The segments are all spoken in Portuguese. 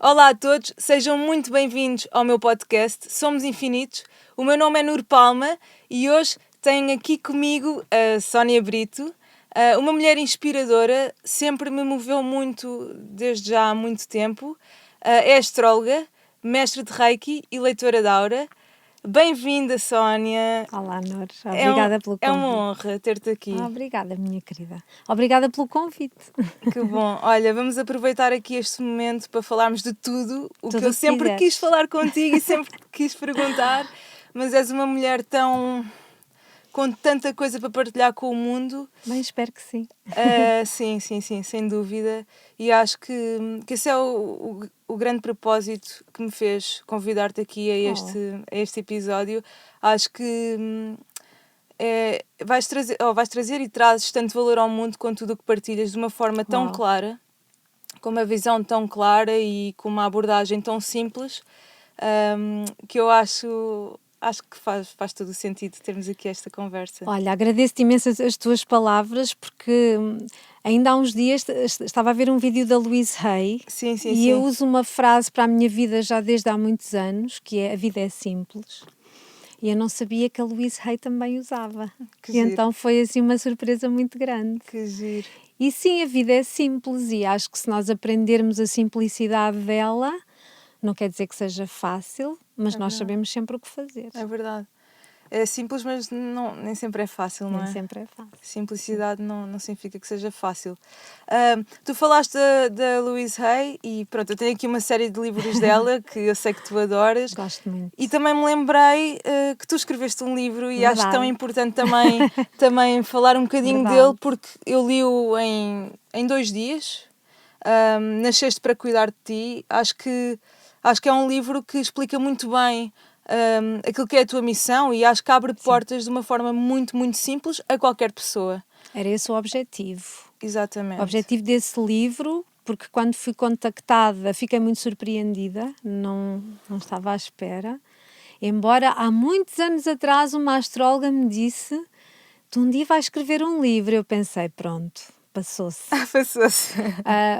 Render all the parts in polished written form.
Olá a todos, sejam muito bem-vindos ao meu podcast Somos Infinitos. O meu nome é Nur Palma e hoje tenho aqui comigo a Sónia Brito, uma mulher inspiradora, sempre me moveu muito desde já há muito tempo. É astróloga, mestre de Reiki e leitora de aura. Bem-vinda, Sónia. Olá, Nur. Obrigada pelo convite. É uma honra ter-te aqui. Obrigada, minha querida. Obrigada pelo convite. Que bom. Olha, vamos aproveitar aqui este momento para falarmos de tudo o que eu sempre quis falar contigo e sempre quis perguntar, mas és uma mulher com tanta coisa para partilhar com o mundo. Bem, espero que sim. Sim, sem dúvida. E acho que esse é o grande propósito que me fez convidar-te aqui a este episódio. Acho que vais trazer e trazes tanto valor ao mundo com tudo o que partilhas de uma forma tão clara, com uma visão tão clara e com uma abordagem tão simples, que eu acho que faz todo o sentido termos aqui esta conversa. Olha, agradeço-te imenso as tuas palavras, porque ainda há uns dias estava a ver um vídeo da Louise Hay e eu uso uma frase para a minha vida já desde há muitos anos, que é: a vida é simples. E eu não sabia que a Louise Hay também usava. Que e giro. Então foi assim uma surpresa muito grande. Que giro. E sim, a vida é simples e acho que se nós aprendermos a simplicidade dela, não quer dizer que seja fácil, mas nós sabemos sempre o que fazer. É verdade. É simples, mas nem sempre é fácil, não é? Nem sempre é fácil. Simplicidade não significa que seja fácil. Tu falaste da Louise Hay e pronto, eu tenho aqui uma série de livros dela que eu sei que tu adoras. Gosto muito. E também me lembrei que tu escreveste um livro e acho tão importante também falar um bocadinho dele, porque eu li-o em 2 dias. Nasceste para cuidar de ti. Acho que é um livro que explica muito bem aquilo que é a tua missão e acho que abre portas de uma forma muito, muito simples a qualquer pessoa. Era esse o objetivo. Exatamente. O objetivo desse livro, porque quando fui contactada fiquei muito surpreendida, não estava à espera. Embora há muitos anos atrás uma astróloga me disse: tu um dia vais escrever um livro. Eu pensei, pronto, passou-se. Passou-se.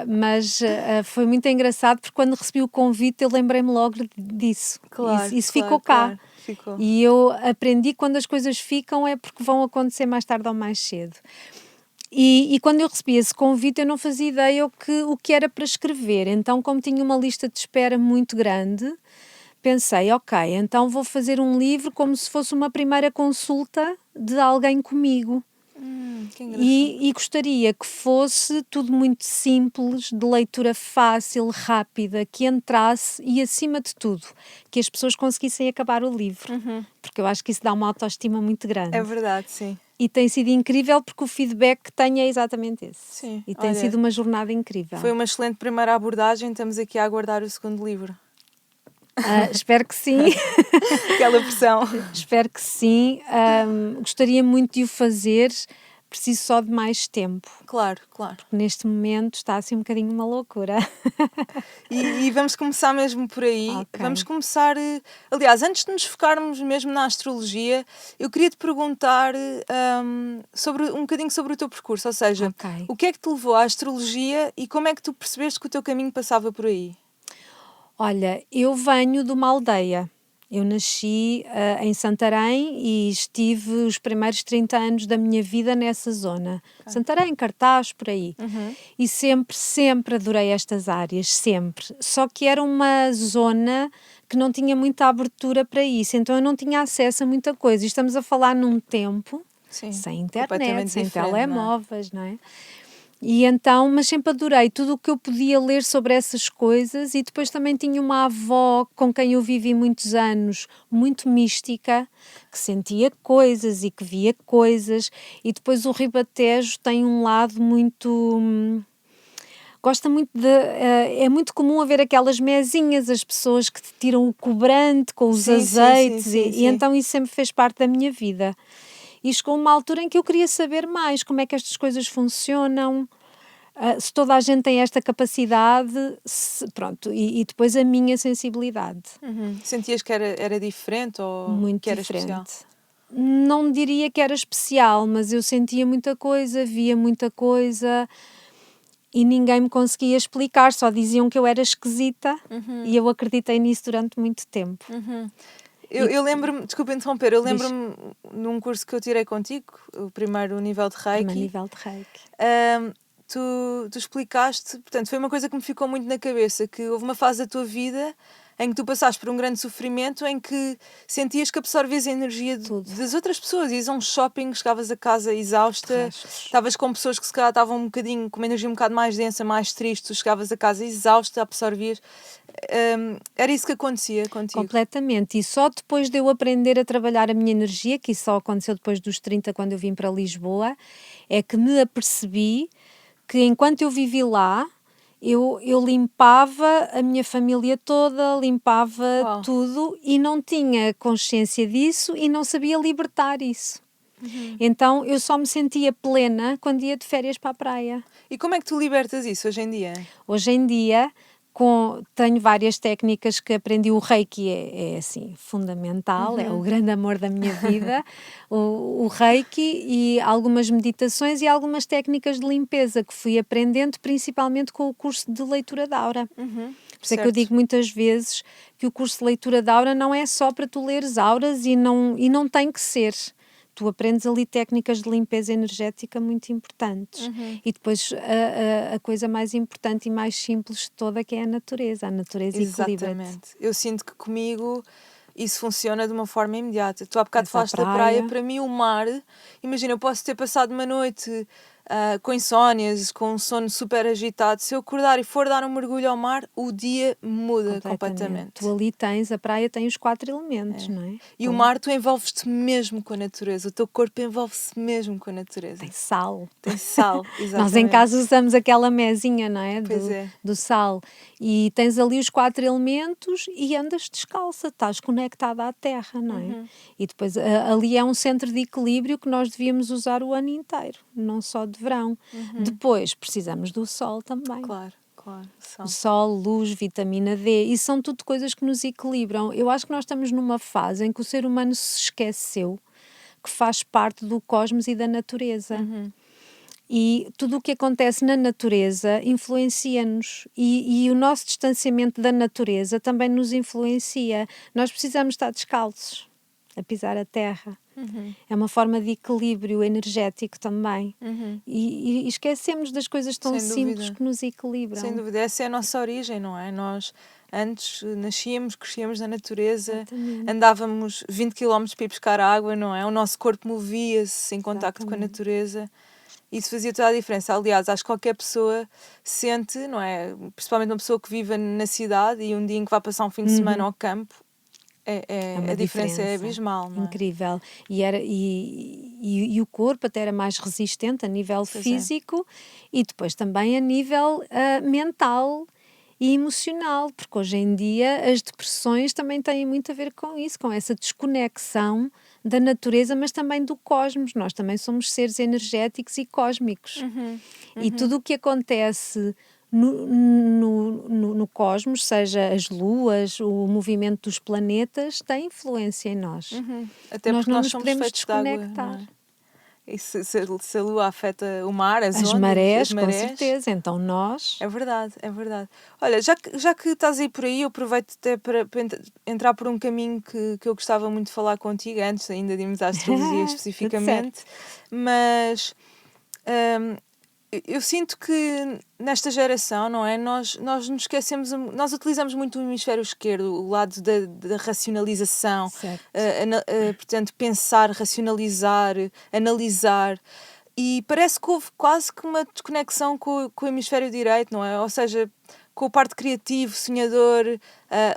Mas foi muito engraçado, porque quando recebi o convite eu lembrei-me logo disso. Claro, isso ficou cá. Claro, ficou. E eu aprendi que quando as coisas ficam é porque vão acontecer mais tarde ou mais cedo. E quando eu recebi esse convite eu não fazia ideia o que era para escrever. Então, como tinha uma lista de espera muito grande, pensei, ok, então vou fazer um livro como se fosse uma primeira consulta de alguém comigo. Que engraçado. E gostaria que fosse tudo muito simples, de leitura fácil, rápida, que entrasse e, acima de tudo, que as pessoas conseguissem acabar o livro. Porque eu acho que isso dá uma autoestima muito grande. É verdade, sim. E tem sido incrível porque o feedback que tenho é exatamente esse. Sim. E tem sido uma jornada incrível. Foi uma excelente primeira abordagem, estamos aqui a aguardar o segundo livro. Espero que sim. Aquela pressão. Espero que sim. Gostaria muito de o fazer, preciso só de mais tempo. Claro. Porque neste momento está assim um bocadinho uma loucura. E vamos começar mesmo por aí. Okay. Vamos começar... aliás, antes de nos focarmos mesmo na astrologia, eu queria te perguntar um bocadinho sobre o teu percurso. Ou seja, o que é que te levou à astrologia e como é que tu percebeste que o teu caminho passava por aí? Olha, eu venho de uma aldeia. Eu nasci em Santarém e estive os primeiros 30 anos da minha vida nessa zona. Santarém, Cartaz, por aí. E sempre adorei estas áreas, sempre. Só que era uma zona que não tinha muita abertura para isso, então eu não tinha acesso a muita coisa. E estamos a falar num tempo sem internet, sem telemóveis, não é? E então, mas sempre adorei tudo o que eu podia ler sobre essas coisas, e depois também tinha uma avó com quem eu vivi muitos anos, muito mística, que sentia coisas e que via coisas, e depois o Ribatejo tem um lado muito... gosta muito de... é muito comum haver aquelas mesinhas, as pessoas que te tiram o cobrante com os azeites, e então isso sempre fez parte da minha vida. E chegou uma altura em que eu queria saber mais como é que estas coisas funcionam, se toda a gente tem esta capacidade, pronto, e depois a minha sensibilidade. Sentias que era diferente ou muito que era diferente. Especial? Não diria que era especial, mas eu sentia muita coisa, via muita coisa E ninguém me conseguia explicar, só diziam que eu era esquisita e eu acreditei nisso durante muito tempo. Eu lembro-me, desculpa interromper, eu lembro-me num curso que eu tirei contigo, o primeiro nível de Reiki. Primeiro nível de Reiki. Tu explicaste, portanto, foi uma coisa que me ficou muito na cabeça, que houve uma fase da tua vida em que tu passaste por um grande sofrimento, em que sentias que absorvias a energia das outras pessoas. Ias a um shopping, chegavas a casa exausta, estavas com pessoas que se calhar estavam um bocadinho, com uma energia um bocado mais densa, mais triste, tu chegavas a casa exausta, absorvias. Era isso que acontecia contigo? Completamente. E só depois de eu aprender a trabalhar a minha energia, que isso só aconteceu depois dos 30, quando eu vim para Lisboa, é que me apercebi que enquanto eu vivi lá, eu limpava a minha família toda, limpava tudo e não tinha consciência disso e não sabia libertar isso. Então eu só me sentia plena quando ia de férias para a praia. E como é que tu libertas isso hoje em dia? Hoje em dia tenho várias técnicas que aprendi. O Reiki é assim, fundamental, é o grande amor da minha vida. o Reiki e algumas meditações e algumas técnicas de limpeza que fui aprendendo, principalmente com o curso de leitura de aura. Por isso é que eu digo muitas vezes que o curso de leitura de aura não é só para tu leres auras e não tem que ser. Tu aprendes ali técnicas de limpeza energética muito importantes. E depois a coisa mais importante e mais simples de toda, que é a natureza. A natureza equilibra-te. Exatamente. Eu sinto que comigo isso funciona de uma forma imediata. Tu há bocado falaste da praia, para mim o mar, imagina, eu posso ter passado uma noite com insónias, com um sono super agitado, se eu acordar e for dar um mergulho ao mar, o dia muda completamente. Tu ali a praia tem os 4 elementos, não é? E o mar, tu envolves-te mesmo com a natureza, o teu corpo envolve-se mesmo com a natureza. Tem sal. Tem sal, exatamente. Nós em casa usamos aquela mesinha, não é? Pois é. Do sal. E tens ali os 4 elementos e andas descalça, estás conectada à terra, não é? E depois ali é um centro de equilíbrio que nós devíamos usar o ano inteiro, não só de verão. Depois precisamos do sol também. Claro. Sol, luz, vitamina D, e são tudo coisas que nos equilibram. Eu acho que nós estamos numa fase em que o ser humano se esqueceu que faz parte do cosmos e da natureza. E tudo o que acontece na natureza influencia-nos. E o nosso distanciamento da natureza também nos influencia. Nós precisamos estar descalços, a pisar a terra. É uma forma de equilíbrio energético também. E esquecemos das coisas tão simples que nos equilibram. Sem dúvida, essa é a nossa origem, não é? Nós antes nascíamos, crescíamos na natureza, andávamos 20 km para ir buscar água, não é? O nosso corpo movia-se em contacto com a natureza. Isso fazia toda a diferença. Aliás, acho que qualquer pessoa sente, não é? Principalmente uma pessoa que vive na cidade e um dia em que vai passar um fim de semana ao campo, a diferença é abismal, não é? Incrível. E o corpo até era mais resistente a nível físico e depois também a nível mental e emocional, porque hoje em dia as depressões também têm muito a ver com isso, com essa desconexão da natureza, mas também do cosmos. Nós também somos seres energéticos e cósmicos. E tudo o que acontece no cosmos, seja as luas, o movimento dos planetas, tem influência em nós. Até nós porque não nós nos somos podemos feitos de água, desconectar. não é? E se a lua afeta o mar, as ondas, marés, com certeza. Então nós... É verdade, é verdade. Olha, já que estás aí por aí, eu aproveito até para entrar por um caminho que eu gostava muito de falar contigo, antes ainda de irmos à astrologia especificamente. Mas eu sinto que nesta geração, não é? Nós nos esquecemos, nós utilizamos muito o hemisfério esquerdo, o lado da racionalização, portanto, pensar, racionalizar, analisar. E parece que houve quase que uma desconexão com o hemisfério direito, não é? Ou seja, com o parte criativo, sonhador,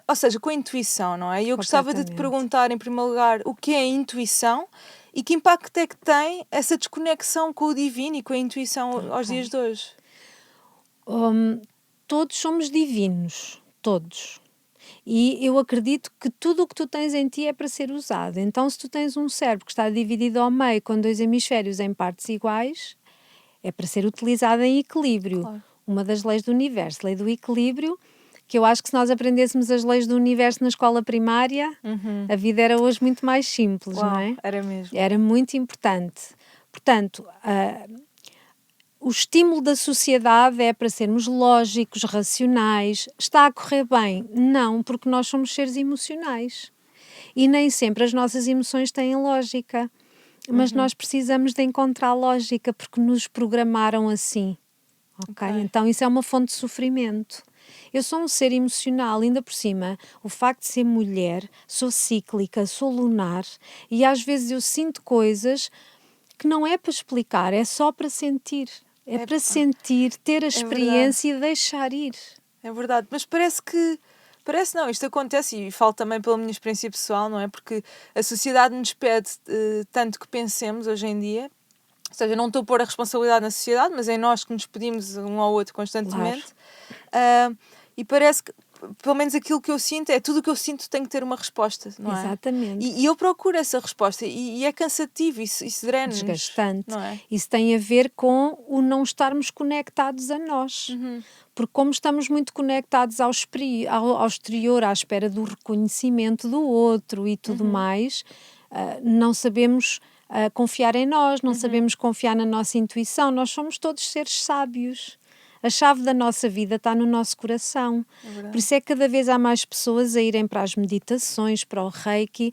ou seja, com a intuição, não é? E eu gostava de te perguntar, em primeiro lugar, o que é a intuição e que impacto é que tem essa desconexão com o divino e com a intuição aos dias de hoje? Todos somos divinos, todos. E eu acredito que tudo o que tu tens em ti é para ser usado. Então, se tu tens um cérebro que está dividido ao meio com 2 hemisférios em partes iguais, é para ser utilizado em equilíbrio. Claro. Uma das leis do universo, lei do equilíbrio, que eu acho que se nós aprendêssemos as leis do universo na escola primária, a vida era hoje muito mais simples, não é? Era mesmo. Era muito importante. Portanto, o estímulo da sociedade é para sermos lógicos, racionais. Está a correr bem? Não, porque nós somos seres emocionais. E nem sempre as nossas emoções têm lógica. Mas nós precisamos de encontrar lógica, porque nos programaram assim. Ok? Então isso é uma fonte de sofrimento. Eu sou um ser emocional, ainda por cima, o facto de ser mulher, sou cíclica, sou lunar, e às vezes eu sinto coisas que não é para explicar, é só para sentir. É para sentir, ter a experiência e deixar ir. É verdade, mas parece não, isto acontece e falo também pela minha experiência pessoal, não é? Porque a sociedade nos pede tanto que pensemos hoje em dia, ou seja, não estou a pôr a responsabilidade na sociedade, mas é nós que nos pedimos um ao outro constantemente. E parece que, pelo menos aquilo que eu sinto, é tudo o que eu sinto tem que ter uma resposta, não é? Exatamente. E eu procuro essa resposta e é cansativo, isso drena-nos. Desgastante. Não é? Isso tem a ver com o não estarmos conectados a nós. Porque como estamos muito conectados ao exterior, à espera do reconhecimento do outro e tudo mais, não sabemos confiar em nós, não sabemos confiar na nossa intuição. Nós somos todos seres sábios. A chave da nossa vida está no nosso coração. Por isso é que cada vez há mais pessoas a irem para as meditações, para o Reiki,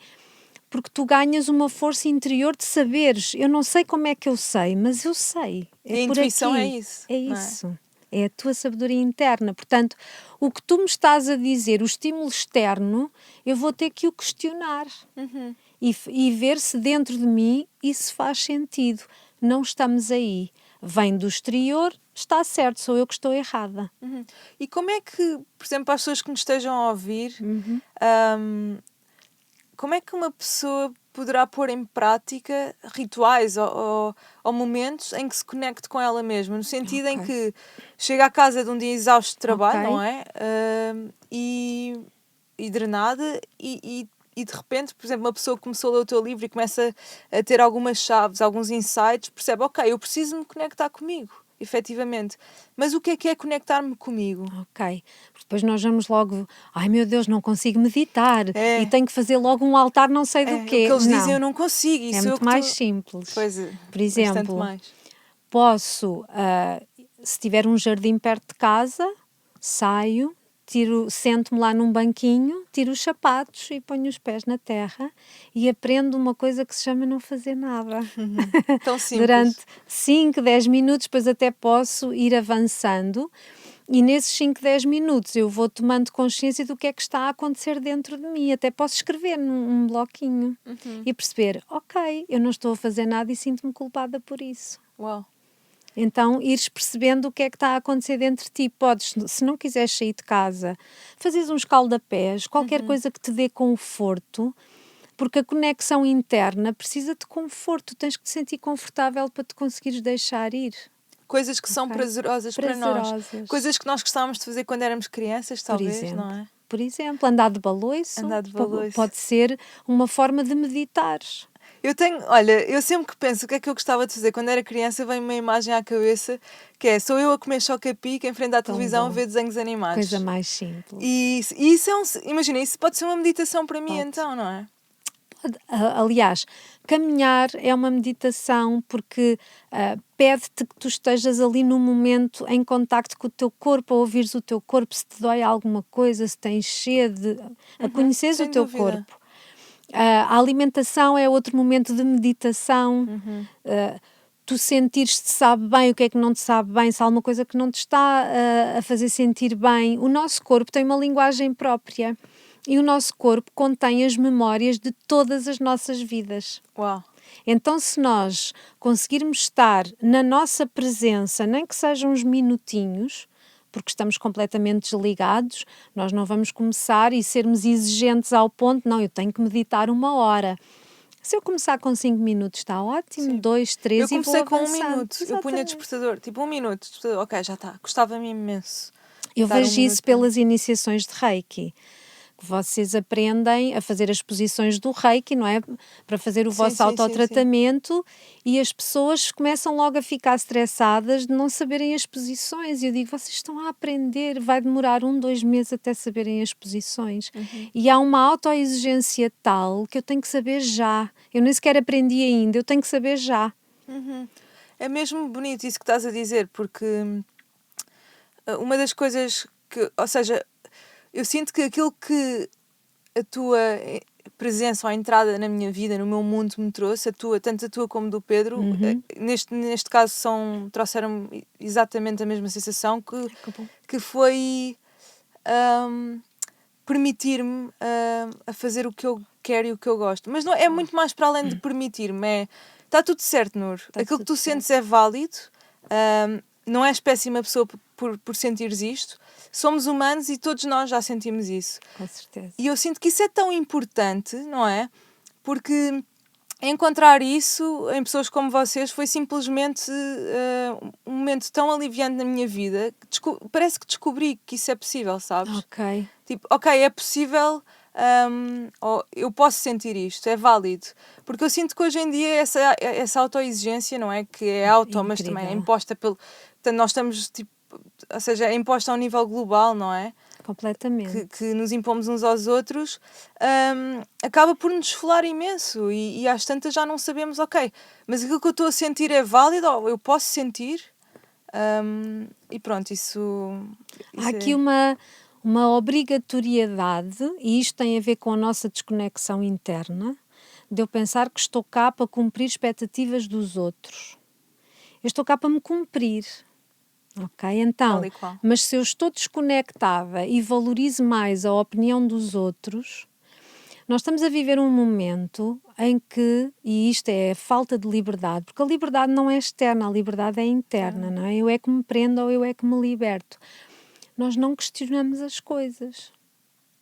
porque tu ganhas uma força interior de saberes. Eu não sei como é que eu sei, mas eu sei. E a intuição é isso. É isso. É a tua sabedoria interna. Portanto, o que tu me estás a dizer, o estímulo externo, eu vou ter que o questionar. E ver se dentro de mim isso faz sentido. Não estamos aí. Vem do exterior, está certo, sou eu que estou errada. E como é que, por exemplo, para as pessoas que nos estejam a ouvir, como é que uma pessoa poderá pôr em prática rituais ou momentos em que se conecte com ela mesma? No sentido em que chega à casa de um dia exausto de trabalho, não é? E drenada e de repente, por exemplo, uma pessoa que começou a ler o teu livro e começa a ter algumas chaves, alguns insights, percebe, ok, eu preciso me conectar comigo, efetivamente. Mas o que é conectar-me comigo? Ok. Porque depois nós vamos logo, ai meu Deus, não consigo meditar e tenho que fazer logo um altar não sei do quê. O que eles dizem eu não consigo. Isso é muito mais simples. Pois é, por exemplo, mais. Posso, se tiver um jardim perto de casa, saio, sento-me lá num banquinho, tiro os sapatos e ponho os pés na terra e aprendo uma coisa que se chama não fazer nada. Tão simples. Durante 5, 10 minutos, depois até posso ir avançando e nesses 5, 10 minutos eu vou tomando consciência do que é que está a acontecer dentro de mim. Até posso escrever num bloquinho e perceber, ok, eu não estou a fazer nada e sinto-me culpada por isso. Uau! Então, ires percebendo o que é que está a acontecer dentro de ti. Podes, se não quiseres sair de casa, fazeres uns escaldapés, qualquer coisa que te dê conforto, porque a conexão interna precisa de conforto. Tens que te sentir confortável para te conseguires deixar ir. Coisas que são prazerosas para nós. Coisas que nós gostávamos de fazer quando éramos crianças, talvez, não é? Por exemplo, andar de baloiço. Pode ser uma forma de meditar. Eu sempre que penso o que é que eu gostava de fazer quando era criança, vem uma imagem à cabeça que é, sou eu a comer choca-pique em frente à televisão a ver desenhos animados. Coisa mais simples. E isso imagina, isso pode ser uma meditação para mim então, não é? Aliás, caminhar é uma meditação porque pede-te que tu estejas ali no momento em contacto com o teu corpo, a ouvires o teu corpo, se te dói alguma coisa, se tens sede, a conheceres o teu corpo. A alimentação é outro momento de meditação. Tu sentires se te sabe bem, o que é que não te sabe bem, se há alguma coisa que não te está a fazer sentir bem. O nosso corpo tem uma linguagem própria e o nosso corpo contém as memórias de todas as nossas vidas. Uau! Então, se nós conseguirmos estar na nossa presença, nem que sejam uns minutinhos, porque estamos completamente desligados, nós não vamos começar e sermos exigentes ao ponto, não, eu tenho que meditar 1 hora. Se eu começar com 5 minutos está ótimo, 2, 3 e vou avançando. Eu comecei com 1 minuto, eu punha despertador, tipo 1 minuto, despertador. Ok, já está, gostava-me imenso. Eu vejo isso pelas iniciações de Reiki. Vocês aprendem a fazer as posições do Reiki, não é? Para fazer o vosso autotratamento e as pessoas começam logo a ficar estressadas de não saberem as posições. E eu digo, vocês estão a aprender, vai demorar 1, 2 meses até saberem as posições. E há uma autoexigência tal que eu tenho que saber já. Eu nem sequer aprendi ainda, eu tenho que saber já. É mesmo bonito isso que estás a dizer, porque uma das coisas que, ou seja, eu sinto que aquilo que a tua presença ou a entrada na minha vida, no meu mundo me trouxe, tanto a tua como do Pedro, neste caso trouxeram exatamente a mesma sensação que foi permitir-me a fazer o que eu quero e o que eu gosto. Mas não, é muito mais para além de permitir-me, está tudo certo, Nur. Aquilo que tu sentes é válido, não és péssima pessoa por sentires isto. Somos humanos e todos nós já sentimos isso. Com certeza. E eu sinto que isso é tão importante, não é? Porque encontrar isso em pessoas como vocês foi simplesmente um momento tão aliviante na minha vida. Parece que descobri que isso é possível, sabes? Ok. Tipo, ok, é possível, eu posso sentir isto, é válido. Porque eu sinto que hoje em dia essa autoexigência, não é? Que é mas também é imposta pelo... Portanto, nós estamos, tipo, ou seja, é imposta ao nível global, não é? Completamente. Que nos impomos uns aos outros, acaba por nos esfolar imenso e às tantas já não sabemos, ok, mas aquilo que eu estou a sentir é válido, ou eu posso sentir, e pronto, isso Há aqui uma obrigatoriedade, e isto tem a ver com a nossa desconexão interna, de eu pensar que estou cá para cumprir expectativas dos outros. Eu estou cá para me cumprir. Ok, então, mas se eu estou desconectada e valorizo mais a opinião dos outros, nós estamos a viver um momento em que, e isto é falta de liberdade, porque a liberdade não é externa, a liberdade é interna, não é? Eu é que me prendo ou eu é que me liberto. Nós não questionamos as coisas.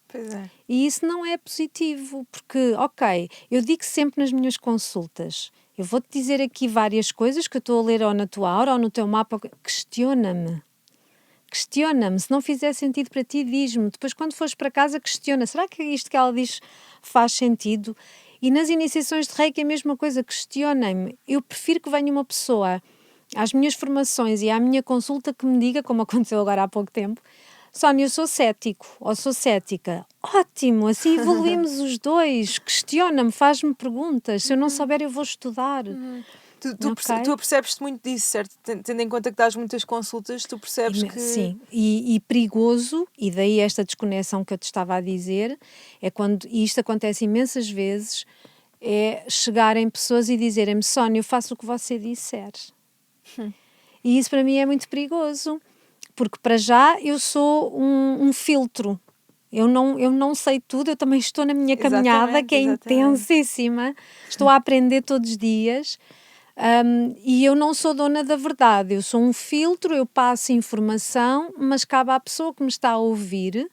Pois é. E isso não é positivo, porque, ok, eu digo sempre nas minhas consultas, eu vou-te dizer aqui várias coisas que eu estou a ler ou na tua aura ou no teu mapa, questiona-me. Questiona-me, se não fizer sentido para ti, diz-me. Depois, quando fores para casa, questiona. Será que isto que ela diz faz sentido? E nas iniciações de Reiki é a mesma coisa, questionem-me. Eu prefiro que venha uma pessoa às minhas formações e à minha consulta que me diga, como aconteceu agora há pouco tempo, Sónia, eu sou cético ou sou cética. Ótimo, assim evoluímos os dois. Questiona-me, faz-me perguntas. Se eu não souber, eu vou estudar. Tu percebes-te muito disso, certo? Tendo em conta que dás muitas consultas, tu percebes que... Sim, e perigoso, e daí esta desconexão que eu te estava a dizer, é quando, e isto acontece imensas vezes, é chegarem pessoas e dizerem-me, Sónia, eu faço o que você disser. E isso para mim é muito perigoso, porque para já eu sou um filtro. Eu não sei tudo, eu também estou na minha caminhada, que é intensíssima, estou a aprender todos os dias. E eu não sou dona da verdade, eu sou um filtro, eu passo informação, mas cabe à pessoa que me está a ouvir,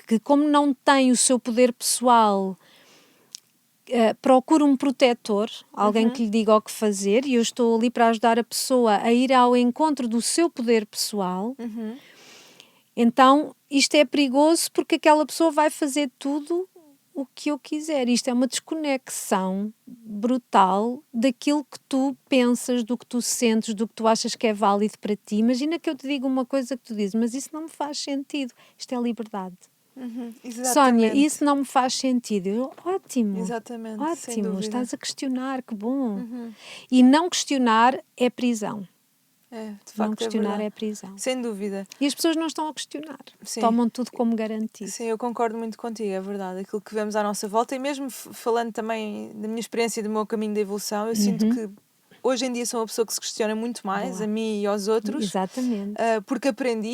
que como não tem o seu poder pessoal, procura um protetor, alguém que lhe diga o que fazer, e eu estou ali para ajudar a pessoa a ir ao encontro do seu poder pessoal. Então isto é perigoso porque aquela pessoa vai fazer tudo o que eu quiser. Isto é uma desconexão brutal daquilo que tu pensas, do que tu sentes, do que tu achas que é válido para ti. Imagina que eu te digo uma coisa que tu dizes, mas isso não me faz sentido. Isto é liberdade. Sónia, isso não me faz sentido. Eu, ótimo. Exatamente. Ótimo, estás a questionar, que bom. E não questionar é prisão. De facto, não questionar é prisão. Sem dúvida. E as pessoas não estão a questionar. Tomam tudo como garantido. Sim, eu concordo muito contigo, é verdade. Aquilo que vemos à nossa volta, e mesmo falando também da minha experiência e do meu caminho de evolução, eu sinto que hoje em dia sou uma pessoa que se questiona muito mais, a mim e aos outros. Exatamente. Porque aprendi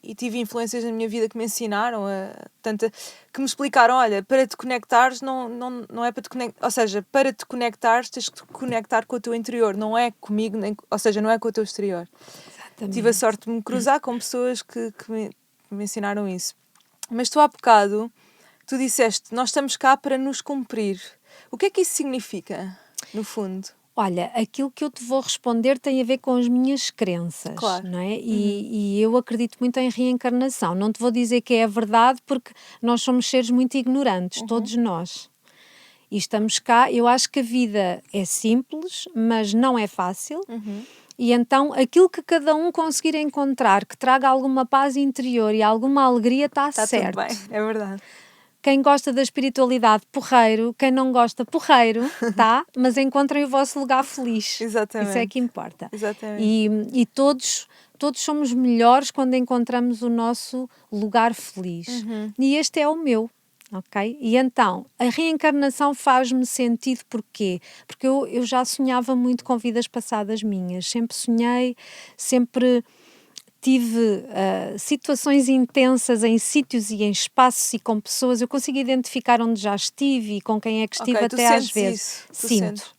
e tive influências na minha vida que me ensinaram, que me explicaram, olha, para te conectares não é para te conectar, ou seja, para te conectares tens que te conectar com o teu interior, não é comigo, ou seja, não é com o teu exterior. Exatamente. Tive a sorte de me cruzar com pessoas que me ensinaram isso. Mas tu há bocado, tu disseste, nós estamos cá para nos cumprir. O que é que isso significa, no fundo? Olha, aquilo que eu te vou responder tem a ver com as minhas crenças, não é? E eu acredito muito em reencarnação. Não te vou dizer que é a verdade, porque nós somos seres muito ignorantes, todos nós. E estamos cá, eu acho que a vida é simples, mas não é fácil. E então, aquilo que cada um conseguir encontrar, que traga alguma paz interior e alguma alegria, está certo. Tudo bem, é verdade. Quem gosta da espiritualidade, porreiro. Quem não gosta, porreiro, tá? Mas encontrem o vosso lugar feliz. Exatamente. Isso é que importa. Exatamente. E todos somos melhores quando encontramos o nosso lugar feliz. E este é o meu. Ok? E então, a reencarnação faz-me sentido porquê? Porque eu já sonhava muito com vidas passadas minhas. Sempre sonhei, sempre tive situações intensas em sítios e em espaços e com pessoas. Eu consigo identificar onde já estive e com quem é que estive até às vezes. Sinto.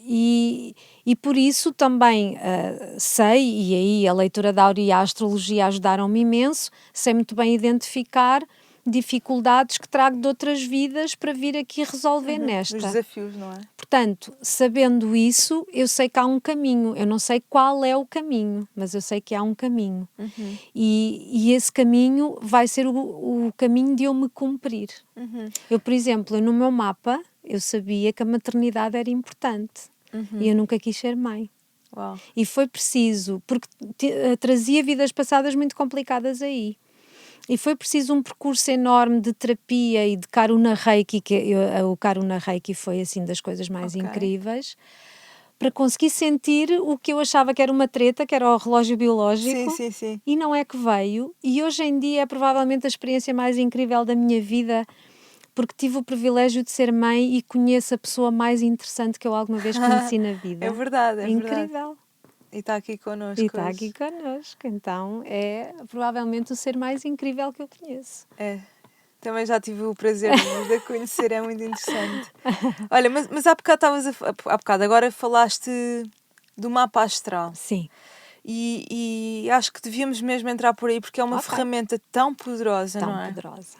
E por isso também sei, e aí a leitura da Áurea e a astrologia ajudaram-me imenso, sei muito bem identificar dificuldades que trago de outras vidas para vir aqui resolver nesta. Os desafios, não é? Portanto, sabendo isso, eu sei que há um caminho. Eu não sei qual é o caminho, mas eu sei que há um caminho. E esse caminho vai ser o caminho de eu me cumprir. Eu, por exemplo, no meu mapa, eu sabia que a maternidade era importante. E eu nunca quis ser mãe. Uau. E foi preciso, porque trazia vidas passadas muito complicadas aí. E foi preciso um percurso enorme de terapia e de Karuna Reiki, o Karuna Reiki foi assim das coisas mais incríveis, para conseguir sentir o que eu achava que era uma treta, que era o relógio biológico. Sim. E não é que veio. E hoje em dia é provavelmente a experiência mais incrível da minha vida, porque tive o privilégio de ser mãe e conheço a pessoa mais interessante que eu alguma vez conheci na vida. É verdade, é incrível. Verdade. E está aqui connosco. E está aqui connosco. Então é provavelmente o ser mais incrível que eu conheço. É. Também já tive o prazer de a conhecer, é muito interessante. Olha, mas há bocado agora falaste do mapa astral. Sim. E acho que devíamos mesmo entrar por aí, porque é uma ferramenta tão poderosa, não é? Tão poderosa.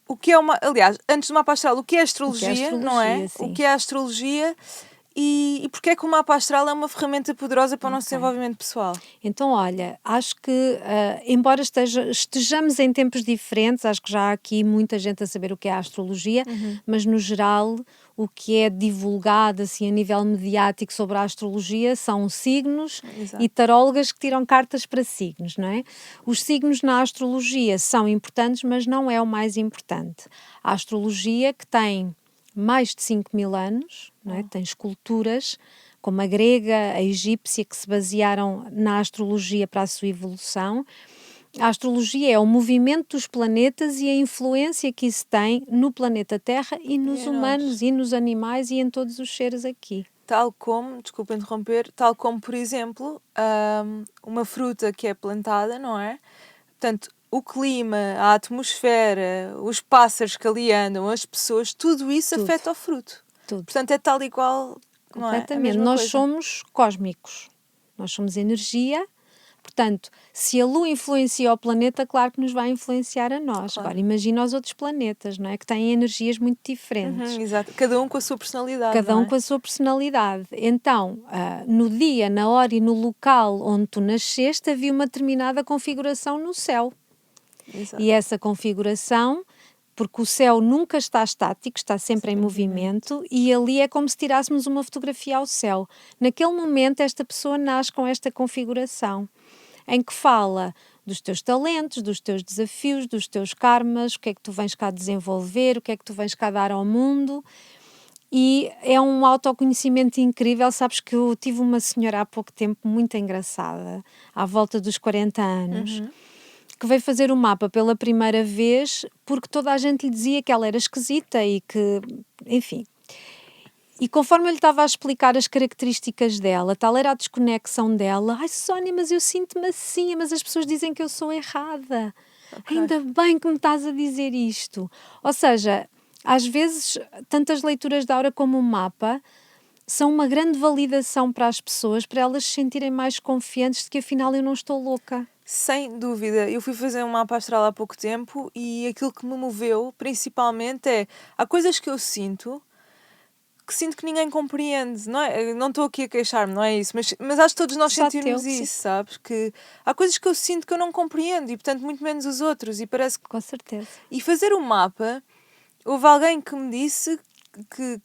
O que é aliás, antes do mapa astral, o que é astrologia, não é? Sim. O que é a astrologia e porque é que o mapa astral é uma ferramenta poderosa para o nosso desenvolvimento pessoal? Então, olha, acho que, embora estejamos em tempos diferentes, acho que já há aqui muita gente a saber o que é a astrologia, mas no geral o que é divulgado assim, a nível mediático sobre a astrologia são signos e tarólogas que tiram cartas para signos, não é? Os signos na astrologia são importantes, mas não é o mais importante. A astrologia que tem mais de 5.000 anos, não é? Tem esculturas como a grega, a egípcia, que se basearam na astrologia para a sua evolução. A astrologia é o movimento dos planetas e a influência que isso tem no planeta Terra e nos humanos e nos animais e em todos os seres aqui. Tal como, desculpa interromper, por exemplo, uma fruta que é plantada, não é? Portanto, o clima, a atmosfera, os pássaros que ali andam, as pessoas, tudo isso afeta o fruto. Portanto, é tal e qual. Completamente. Não é? Nós somos cósmicos. Nós somos energia. Portanto, se a Lua influencia o planeta, claro que nos vai influenciar a nós. Agora, imagina os outros planetas, não é? Que têm energias muito diferentes. Exato. Cada um com a sua personalidade. Cada um com a sua personalidade. Então, no dia, na hora e no local onde tu nasceste, havia uma determinada configuração no céu. Exato. E essa configuração, porque o céu nunca está estático, está sempre em movimento, e ali é como se tirássemos uma fotografia ao céu. Naquele momento, esta pessoa nasce com esta configuração, em que fala dos teus talentos, dos teus desafios, dos teus karmas, o que é que tu vens cá desenvolver, o que é que tu vens cá dar ao mundo. E é um autoconhecimento incrível. Sabes que eu tive uma senhora há pouco tempo muito engraçada, à volta dos 40 anos, que veio fazer o mapa pela primeira vez porque toda a gente lhe dizia que ela era esquisita e que, enfim. E conforme eu lhe estava a explicar as características dela, tal era a desconexão dela. Ai, Sónia, mas eu sinto-me assim, mas as pessoas dizem que eu sou errada. Ainda bem que me estás a dizer isto. Ou seja, às vezes, tantas leituras da aura como o mapa são uma grande validação para as pessoas, para elas se sentirem mais confiantes de que afinal eu não estou louca. Sem dúvida. Eu fui fazer um mapa astral há pouco tempo e aquilo que me moveu, principalmente, há coisas que eu sinto que ninguém compreende, não é? Não estou aqui a queixar-me, não é isso, mas acho que todos nós sentimos isso, sabes? Que há coisas que eu sinto que eu não compreendo e, portanto, muito menos os outros e parece que... Com certeza. E fazer o mapa, houve alguém que me disse que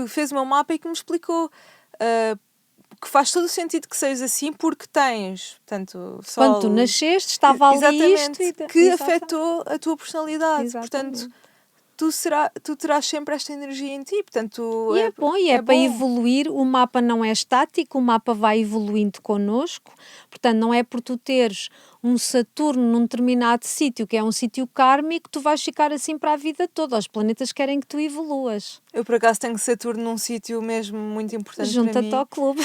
fez o meu mapa e que me explicou que faz todo o sentido que sejas assim, porque tens, portanto, Quando tu nasceste, estava ali isto. que afetou a tua personalidade. Exatamente. Portanto, tu terás sempre esta energia em ti, portanto... E é bom, e é para evoluir. O mapa não é estático, o mapa vai evoluindo connosco. Portanto, não é por tu teres um Saturno num determinado sítio, que é um sítio kármico, tu vais ficar assim para a vida toda. Os planetas querem que tu evoluas. Eu, por acaso, tenho Saturno num sítio mesmo muito importante para mim. Junta-te ao clube.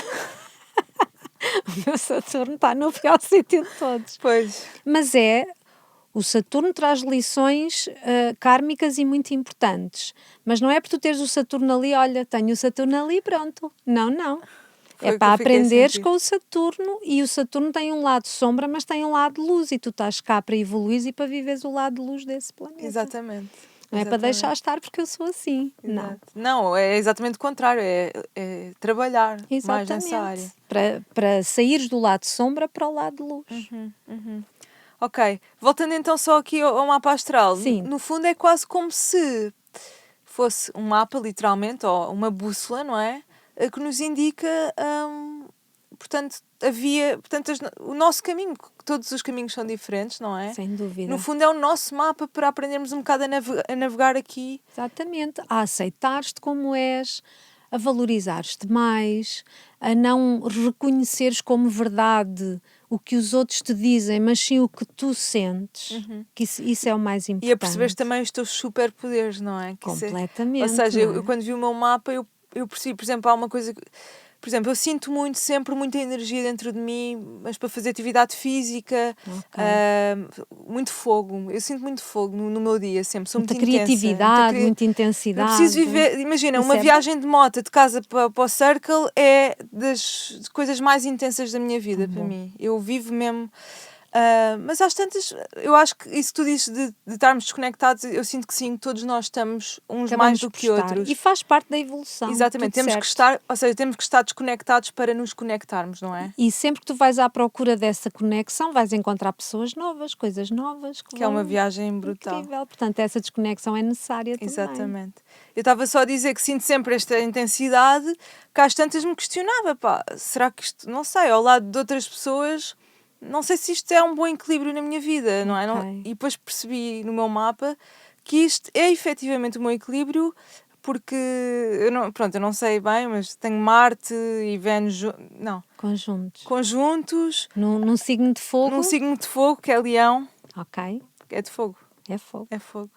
O meu Saturno está no pior sítio de todos. Pois. Mas o Saturno traz lições kármicas e muito importantes. Mas não é por tu teres o Saturno ali, olha, tenho o Saturno ali, pronto. Não. É para aprenderes com o Saturno, e o Saturno tem um lado sombra, mas tem um lado luz, e tu estás cá para evoluir e para viveres o lado luz desse planeta. Exatamente. Não é para deixar estar porque eu sou assim. Exato. Não, é exatamente o contrário, é trabalhar mais nessa área. Para saíres do lado sombra para o lado luz. Ok, voltando então só aqui ao mapa astral. Sim. No fundo é quase como se fosse um mapa, literalmente, ou uma bússola, não é? Que nos indica, portanto, o nosso caminho. Todos os caminhos são diferentes, não é? Sem dúvida. No fundo é o nosso mapa para aprendermos um bocado a navegar aqui. Exatamente, a aceitares-te como és, a valorizares-te mais, a não reconheceres como verdade o que os outros te dizem, mas sim o que tu sentes, que isso é o mais importante. E a perceberes também os teus superpoderes, não é? Completamente. Ou seja, eu quando vi o meu mapa, eu percebi, por exemplo, há uma coisa... Por exemplo, eu sinto sempre muita energia dentro de mim, mas para fazer atividade física, muito fogo. Eu sinto muito fogo no meu dia, sempre. Sou muita muito criatividade, muita intensidade. Eu preciso viver... Imagina, uma viagem de moto de casa para o Circle é das coisas mais intensas da minha vida, para mim. Eu vivo mesmo... mas às tantas, eu acho que isso que tu dizes de estarmos desconectados, eu sinto que sim, todos nós estamos uns mais do que outros. E faz parte da evolução. Exatamente, temos que estar desconectados para nos conectarmos, não é? E sempre que tu vais à procura dessa conexão, vais encontrar pessoas novas, coisas novas. Que é uma viagem brutal. Incrível. Portanto, essa desconexão é necessária também. Exatamente. Eu estava só a dizer que sinto sempre esta intensidade, que às tantas me questionava, será que isto, não sei, ao lado de outras pessoas... Não sei se isto é um bom equilíbrio na minha vida, não é? E depois percebi no meu mapa que isto é efetivamente o meu equilíbrio, porque eu não sei bem, mas tenho Marte e Vênus... Conjuntos. Num signo de fogo. Num signo de fogo, que é Leão. Ok. É de fogo. É fogo. É fogo.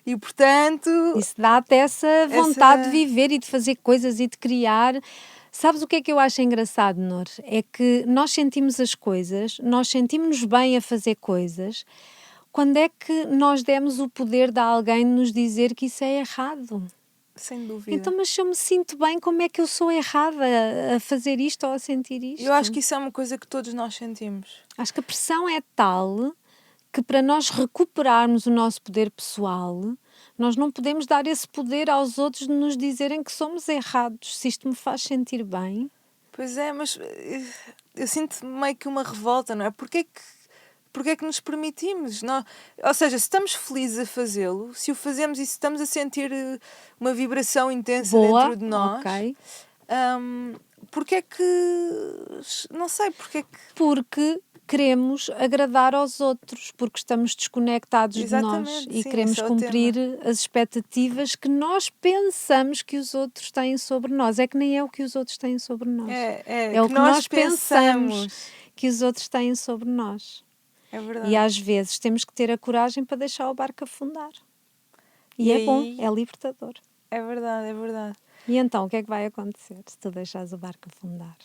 E portanto... Isso dá-te essa vontade de viver e de fazer coisas e de criar... Sabes o que é que eu acho engraçado, Nor? É que nós sentimos as coisas, nós sentimos-nos bem a fazer coisas. Quando é que nós demos o poder de alguém nos dizer que isso é errado? Sem dúvida. Então, mas se eu me sinto bem, como é que eu sou errada a fazer isto ou a sentir isto? Eu acho que isso é uma coisa que todos nós sentimos. Acho que a pressão é tal que para nós recuperarmos o nosso poder pessoal... Nós não podemos dar esse poder aos outros de nos dizerem que somos errados, se isto me faz sentir bem. Pois é, mas eu sinto meio que uma revolta, não é? Porquê que nos permitimos? Não, ou seja, se estamos felizes a fazê-lo, se o fazemos e se estamos a sentir uma vibração intensa dentro de nós... Porquê é que... Não sei, porquê é que... Porque... queremos agradar aos outros, porque estamos desconectados de nós e queremos cumprir as expectativas que nós pensamos que os outros têm sobre nós. É que nem é o que os outros têm sobre nós. É o que nós pensamos que os outros têm sobre nós. É verdade. E às vezes temos que ter a coragem para deixar o barco afundar. E é bom, é libertador. É verdade, é verdade. E então, o que é que vai acontecer se tu deixares o barco afundar?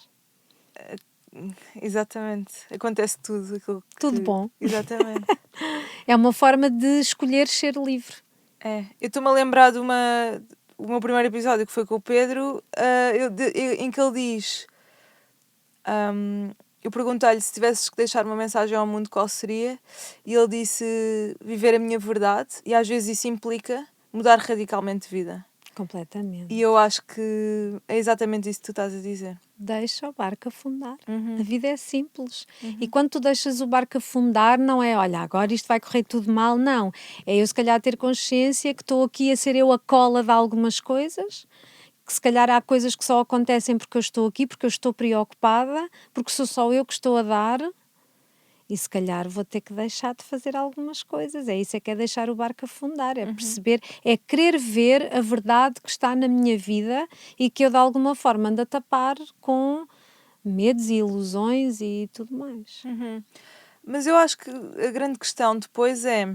Exatamente, acontece tudo. Tudo bom. Exatamente. É uma forma de escolher ser livre. Eu estou-me a lembrar do meu primeiro episódio, que foi com o Pedro, em que ele diz... eu perguntei-lhe se tivesses que deixar uma mensagem ao mundo, qual seria? E ele disse viver a minha verdade, e às vezes isso implica mudar radicalmente de vida. Completamente. E eu acho que é exatamente isso que tu estás a dizer. Deixa o barco afundar. A vida é simples. E quando tu deixas o barco afundar, não é, olha, agora isto vai correr tudo mal, não. É eu se calhar ter consciência que estou aqui a ser eu a cola de algumas coisas, que se calhar há coisas que só acontecem porque eu estou aqui, porque eu estou preocupada, porque sou só eu que estou a dar, e se calhar vou ter que deixar de fazer algumas coisas. É isso, é que é deixar o barco afundar, é perceber, é querer ver a verdade que está na minha vida e que eu de alguma forma ando a tapar com medos e ilusões e tudo mais. Mas eu acho que a grande questão depois é...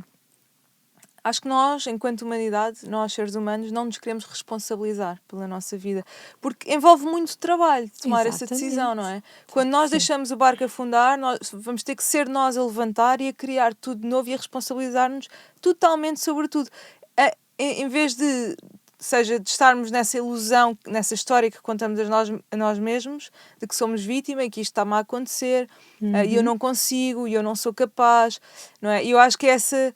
Acho que nós, enquanto humanidade, nós seres humanos, não nos queremos responsabilizar pela nossa vida. Porque envolve muito trabalho de tomar essa decisão, não é? Quando nós deixamos o barco afundar, nós vamos ter que ser nós a levantar e a criar tudo de novo e a responsabilizar-nos totalmente sobre tudo. Em vez de, seja, de estarmos nessa ilusão, nessa história que contamos a nós mesmos, de que somos vítima e que isto está-me a acontecer, e eu não consigo, e eu não sou capaz, não é? E eu acho que essa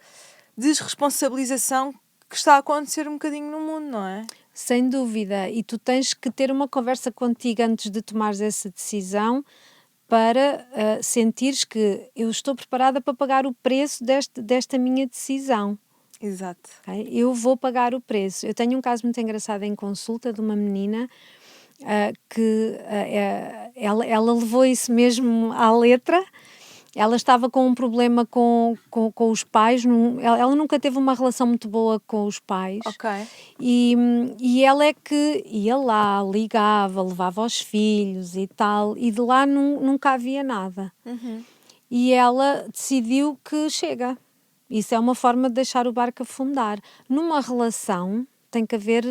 desresponsabilização que está a acontecer um bocadinho no mundo, não é? Sem dúvida, e tu tens que ter uma conversa contigo antes de tomares essa decisão para sentires que eu estou preparada para pagar o preço desta minha decisão. Exato. Okay? Eu vou pagar o preço. Eu tenho um caso muito engraçado em consulta de uma menina que ela levou isso mesmo à letra. Ela estava com um problema com os pais, ela nunca teve uma relação muito boa com os pais. Ok. E ela é que ia lá, ligava, levava os filhos e tal, e de lá nunca havia nada. E ela decidiu que chega. Isso é uma forma de deixar o barco afundar. Numa relação tem que haver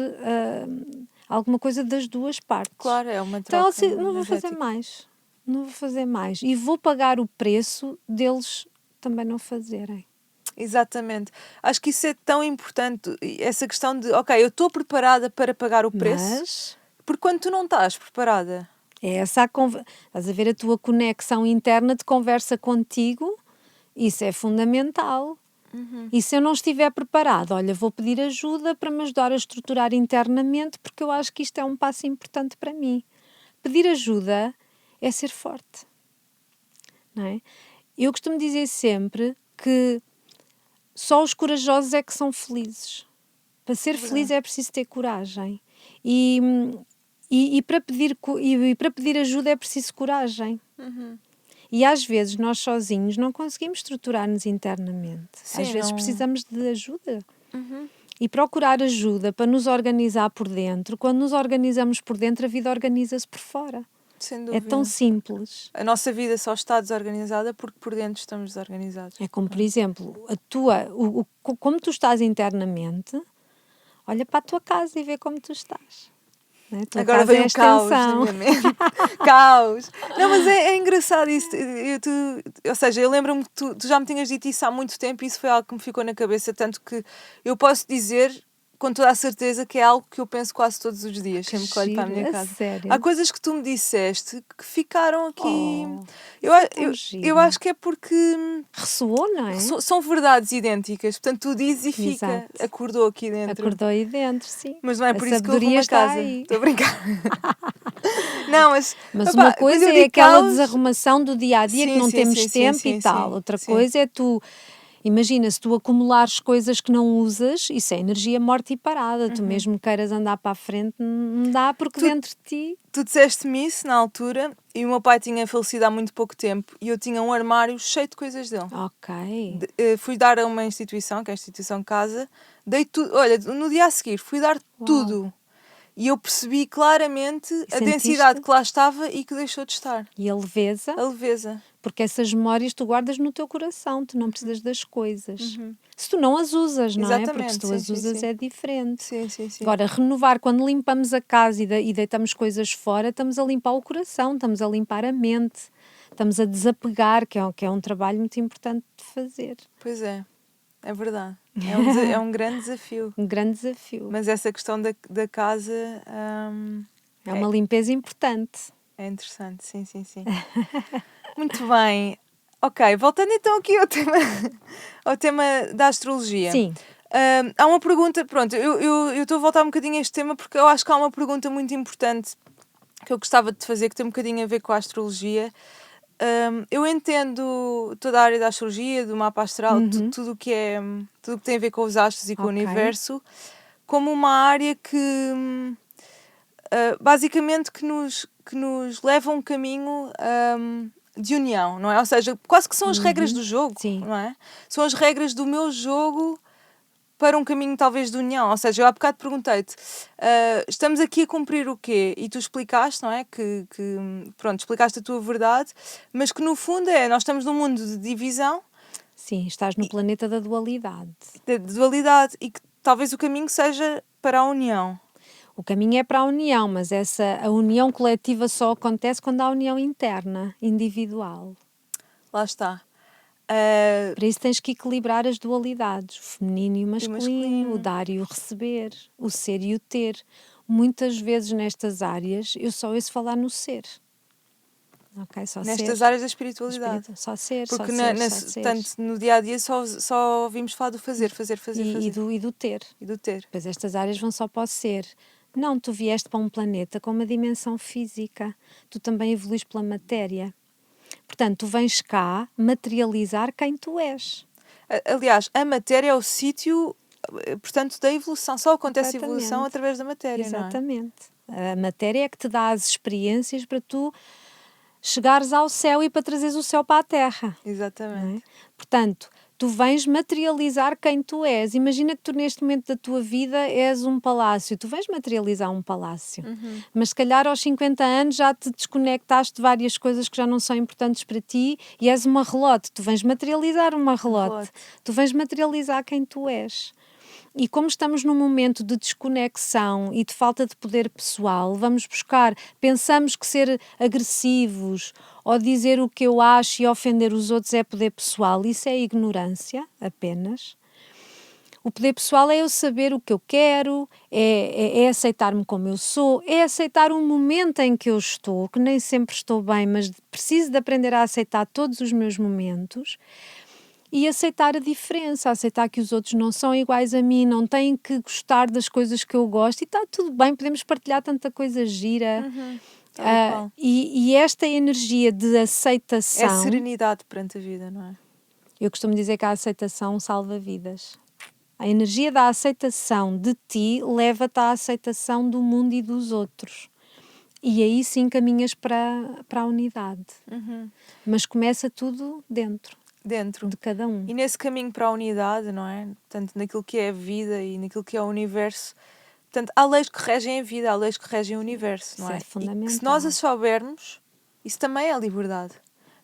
alguma coisa das duas partes. Claro, é uma Então ela troca disse, não vou fazer energética. mais. Não vou fazer mais. E vou pagar o preço deles também não fazerem. Exatamente. Acho que isso é tão importante, essa questão de, ok, eu estou preparada para pagar o preço, Mas porque quando tu não estás preparada... é essa estás a ver a tua conexão interna de conversa contigo, isso é fundamental. E se eu não estiver preparada, olha, vou pedir ajuda para me ajudar a estruturar internamente, porque eu acho que isto é um passo importante para mim. Pedir ajuda é ser forte, não é? Eu costumo dizer sempre que só os corajosos é que são felizes. Para ser feliz é preciso ter coragem. E para pedir ajuda é preciso coragem. E às vezes nós sozinhos não conseguimos estruturar-nos internamente. Sim, às vezes não... precisamos de ajuda. E procurar ajuda para nos organizar por dentro. Quando nos organizamos por dentro, a vida organiza-se por fora. Sem É dúvida. tão simples. A nossa vida só está desorganizada porque por dentro estamos desorganizados. É como, por exemplo, como tu estás internamente, olha para a tua casa e vê como tu estás. Não é? Agora veio o caos na minha mente. Caos! Não, mas é engraçado isso. Ou seja, eu lembro-me que tu já me tinhas dito isso há muito tempo e isso foi algo que me ficou na cabeça, tanto que eu posso dizer com toda a certeza que é algo que eu penso quase todos os dias, sempre que olho para a minha casa. Sério? Há coisas que tu me disseste que ficaram aqui... Eu giro. acho que é porque... Ressoou, não é? São verdades idênticas, portanto tu dizes e fica, Exato. acordou aqui dentro. Acordou aí dentro, sim. Mas não é A por isso que eu vou sabedoria uma está casa. aí. Estou a brincar. Não, mas Mas opá, uma coisa quando eu é digo aquela caos... desarrumação do dia a dia que Sim, não sim, temos sim, tempo sim, e tal. sim, Outra sim. coisa é tu. Imagina, se tu acumulares coisas que não usas, isso é energia morta e parada. Tu mesmo queiras andar para a frente, não dá, porque dentro de ti. Tu disseste-me isso na altura e o meu pai tinha falecido há muito pouco tempo e eu tinha um armário cheio de coisas dele. Ok. Fui dar a uma instituição, que é a instituição casa, dei tudo. Olha, no dia a seguir fui dar tudo. E eu percebi claramente a densidade que lá estava e que deixou de estar. E a leveza. A leveza. Porque essas memórias tu guardas no teu coração, tu não precisas das coisas. Se tu não as usas, não é? Porque se tu as usas é diferente. Sim, sim, sim. Agora, renovar, quando limpamos a casa e deitamos coisas fora, estamos a limpar o coração, estamos a limpar a mente, estamos a desapegar, que é um trabalho muito importante de fazer. Pois é verdade. É um grande desafio. Um grande desafio. Mas essa questão da casa... é uma limpeza importante. É interessante, sim, sim, sim. Muito bem. Ok, voltando então aqui ao tema da astrologia. Sim. Há uma pergunta, pronto, eu estou a voltar um bocadinho a este tema porque eu acho que há uma pergunta muito importante que eu gostava de fazer, que tem um bocadinho a ver com a astrologia. Eu entendo toda a área da astrologia, do mapa astral, tudo o que tem a ver com os astros e com o universo, como uma área que basicamente que nos leva a um caminho de união, não é? Ou seja, quase que são as regras do jogo, Sim. não é? São as regras do meu jogo para um caminho talvez de união. Ou seja, eu há bocado perguntei-te, estamos aqui a cumprir o quê? E tu explicaste, não é? Pronto, explicaste a tua verdade, mas que no fundo nós estamos num mundo de divisão. Sim, estás no planeta da dualidade. De dualidade, e que talvez o caminho seja para a união. O caminho é para a união, mas a união coletiva só acontece quando há união interna, individual. Lá está. Para isso tens que equilibrar as dualidades, o feminino e o masculino, masculino. o dar e o receber, o ser e o ter. Muitas vezes nestas áreas eu só ouço falar no ser. Okay, só Nestas ser. áreas da espiritualidade. Só ser, porque só ser. tanto no dia a dia só ouvimos falar do fazer. E do ter. E do ter. Pois estas áreas vão só para o ser. Não, tu vieste para um planeta com uma dimensão física. Tu também evoluís pela matéria. Portanto, tu vens cá materializar quem tu és. Aliás, a matéria é o sítio, portanto, da evolução. Só acontece a evolução através da matéria, exatamente. Não é? A matéria é que te dá as experiências para tu chegares ao céu e para trazeres o céu para a terra. Exatamente. Não é? Portanto, tu vens materializar quem tu és. Imagina que tu neste momento da tua vida és um palácio. Tu vens materializar um palácio. Mas se calhar aos 50 anos já te desconectaste de várias coisas que já não são importantes para ti e és uma relote. Tu vens materializar uma relote. Tu vens materializar quem tu és. E como estamos num momento de desconexão e de falta de poder pessoal, pensamos que ser agressivos ou dizer o que eu acho e ofender os outros é poder pessoal. Isso é ignorância, apenas. O poder pessoal é eu saber o que eu quero, é aceitar-me como eu sou, é aceitar o momento em que eu estou, que nem sempre estou bem, mas preciso de aprender a aceitar todos os meus momentos. E aceitar a diferença, aceitar que os outros não são iguais a mim, não têm que gostar das coisas que eu gosto e está tudo bem, podemos partilhar tanta coisa gira. E esta energia de aceitação... É a serenidade perante a vida, não é? Eu costumo dizer que a aceitação salva vidas. A energia da aceitação de ti leva-te à aceitação do mundo e dos outros. E aí sim caminhas para a unidade. Mas começa tudo dentro de cada um. E nesse caminho para a unidade, não é? Tanto naquilo que é a vida e naquilo que é o universo. Portanto, há leis que regem a vida, há leis que regem o universo, não é? Isso é fundamental. E que se nós as soubermos, isso também é liberdade,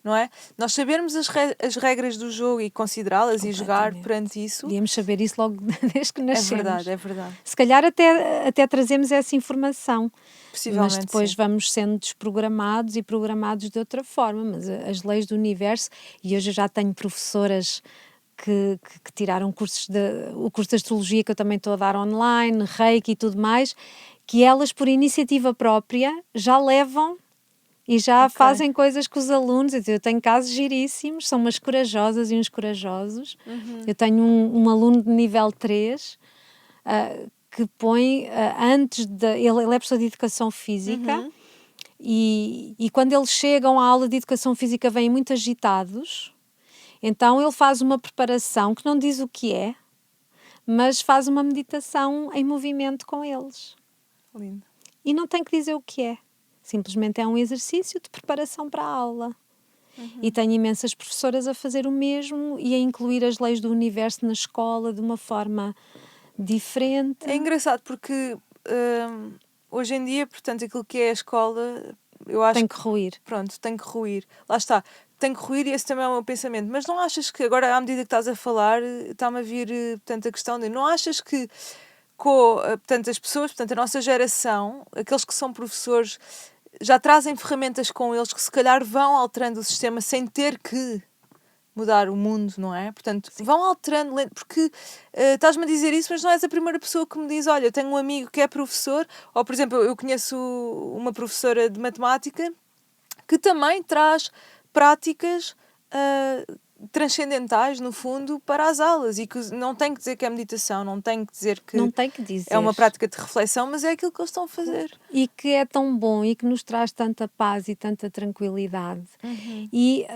não é? Nós sabermos as regras do jogo e considerá-las e jogar perante isso. Devíamos saber isso logo desde que nascemos. É verdade. Se calhar até trazemos essa informação. Possivelmente, mas depois sim. Vamos sendo desprogramados e programados de outra forma. Mas as leis do universo, e hoje eu já tenho professoras que tiraram o curso de astrologia que eu também estou a dar online, reiki e tudo mais, que elas por iniciativa própria já levam e já fazem coisas com os alunos. Eu tenho casos giríssimos, são umas corajosas e uns corajosos. Eu tenho um aluno de nível 3 que põe ele é professor de educação física e quando eles chegam à aula de educação física vêm muito agitados. Então ele faz uma preparação que não diz o que é, mas faz uma meditação em movimento com eles. Lindo. E não tem que dizer o que é. Simplesmente é um exercício de preparação para a aula. E tenho imensas professoras a fazer o mesmo e a incluir as leis do universo na escola de uma forma diferente. É engraçado porque hoje em dia, portanto, aquilo que é a escola, eu acho tem que ruir. Pronto, tem que ruir. Lá está. Tem que ruir e esse também é o meu pensamento. Mas não achas que agora, à medida que estás a falar, está-me a vir, portanto, a questão de... Não achas que portanto, as pessoas, portanto, a nossa geração, aqueles que são professores, já trazem ferramentas com eles que se calhar vão alterando o sistema sem ter que mudar o mundo, não é? Portanto, vão alterando, porque estás-me a dizer isso, mas não és a primeira pessoa que me diz, olha, eu tenho um amigo que é professor, ou, por exemplo, eu conheço uma professora de matemática que também traz práticas transcendentais, no fundo, para as aulas e que não tem que dizer que é meditação, não tem que dizer que é uma prática de reflexão, mas é aquilo que eles estão a fazer. E que é tão bom e que nos traz tanta paz e tanta tranquilidade. E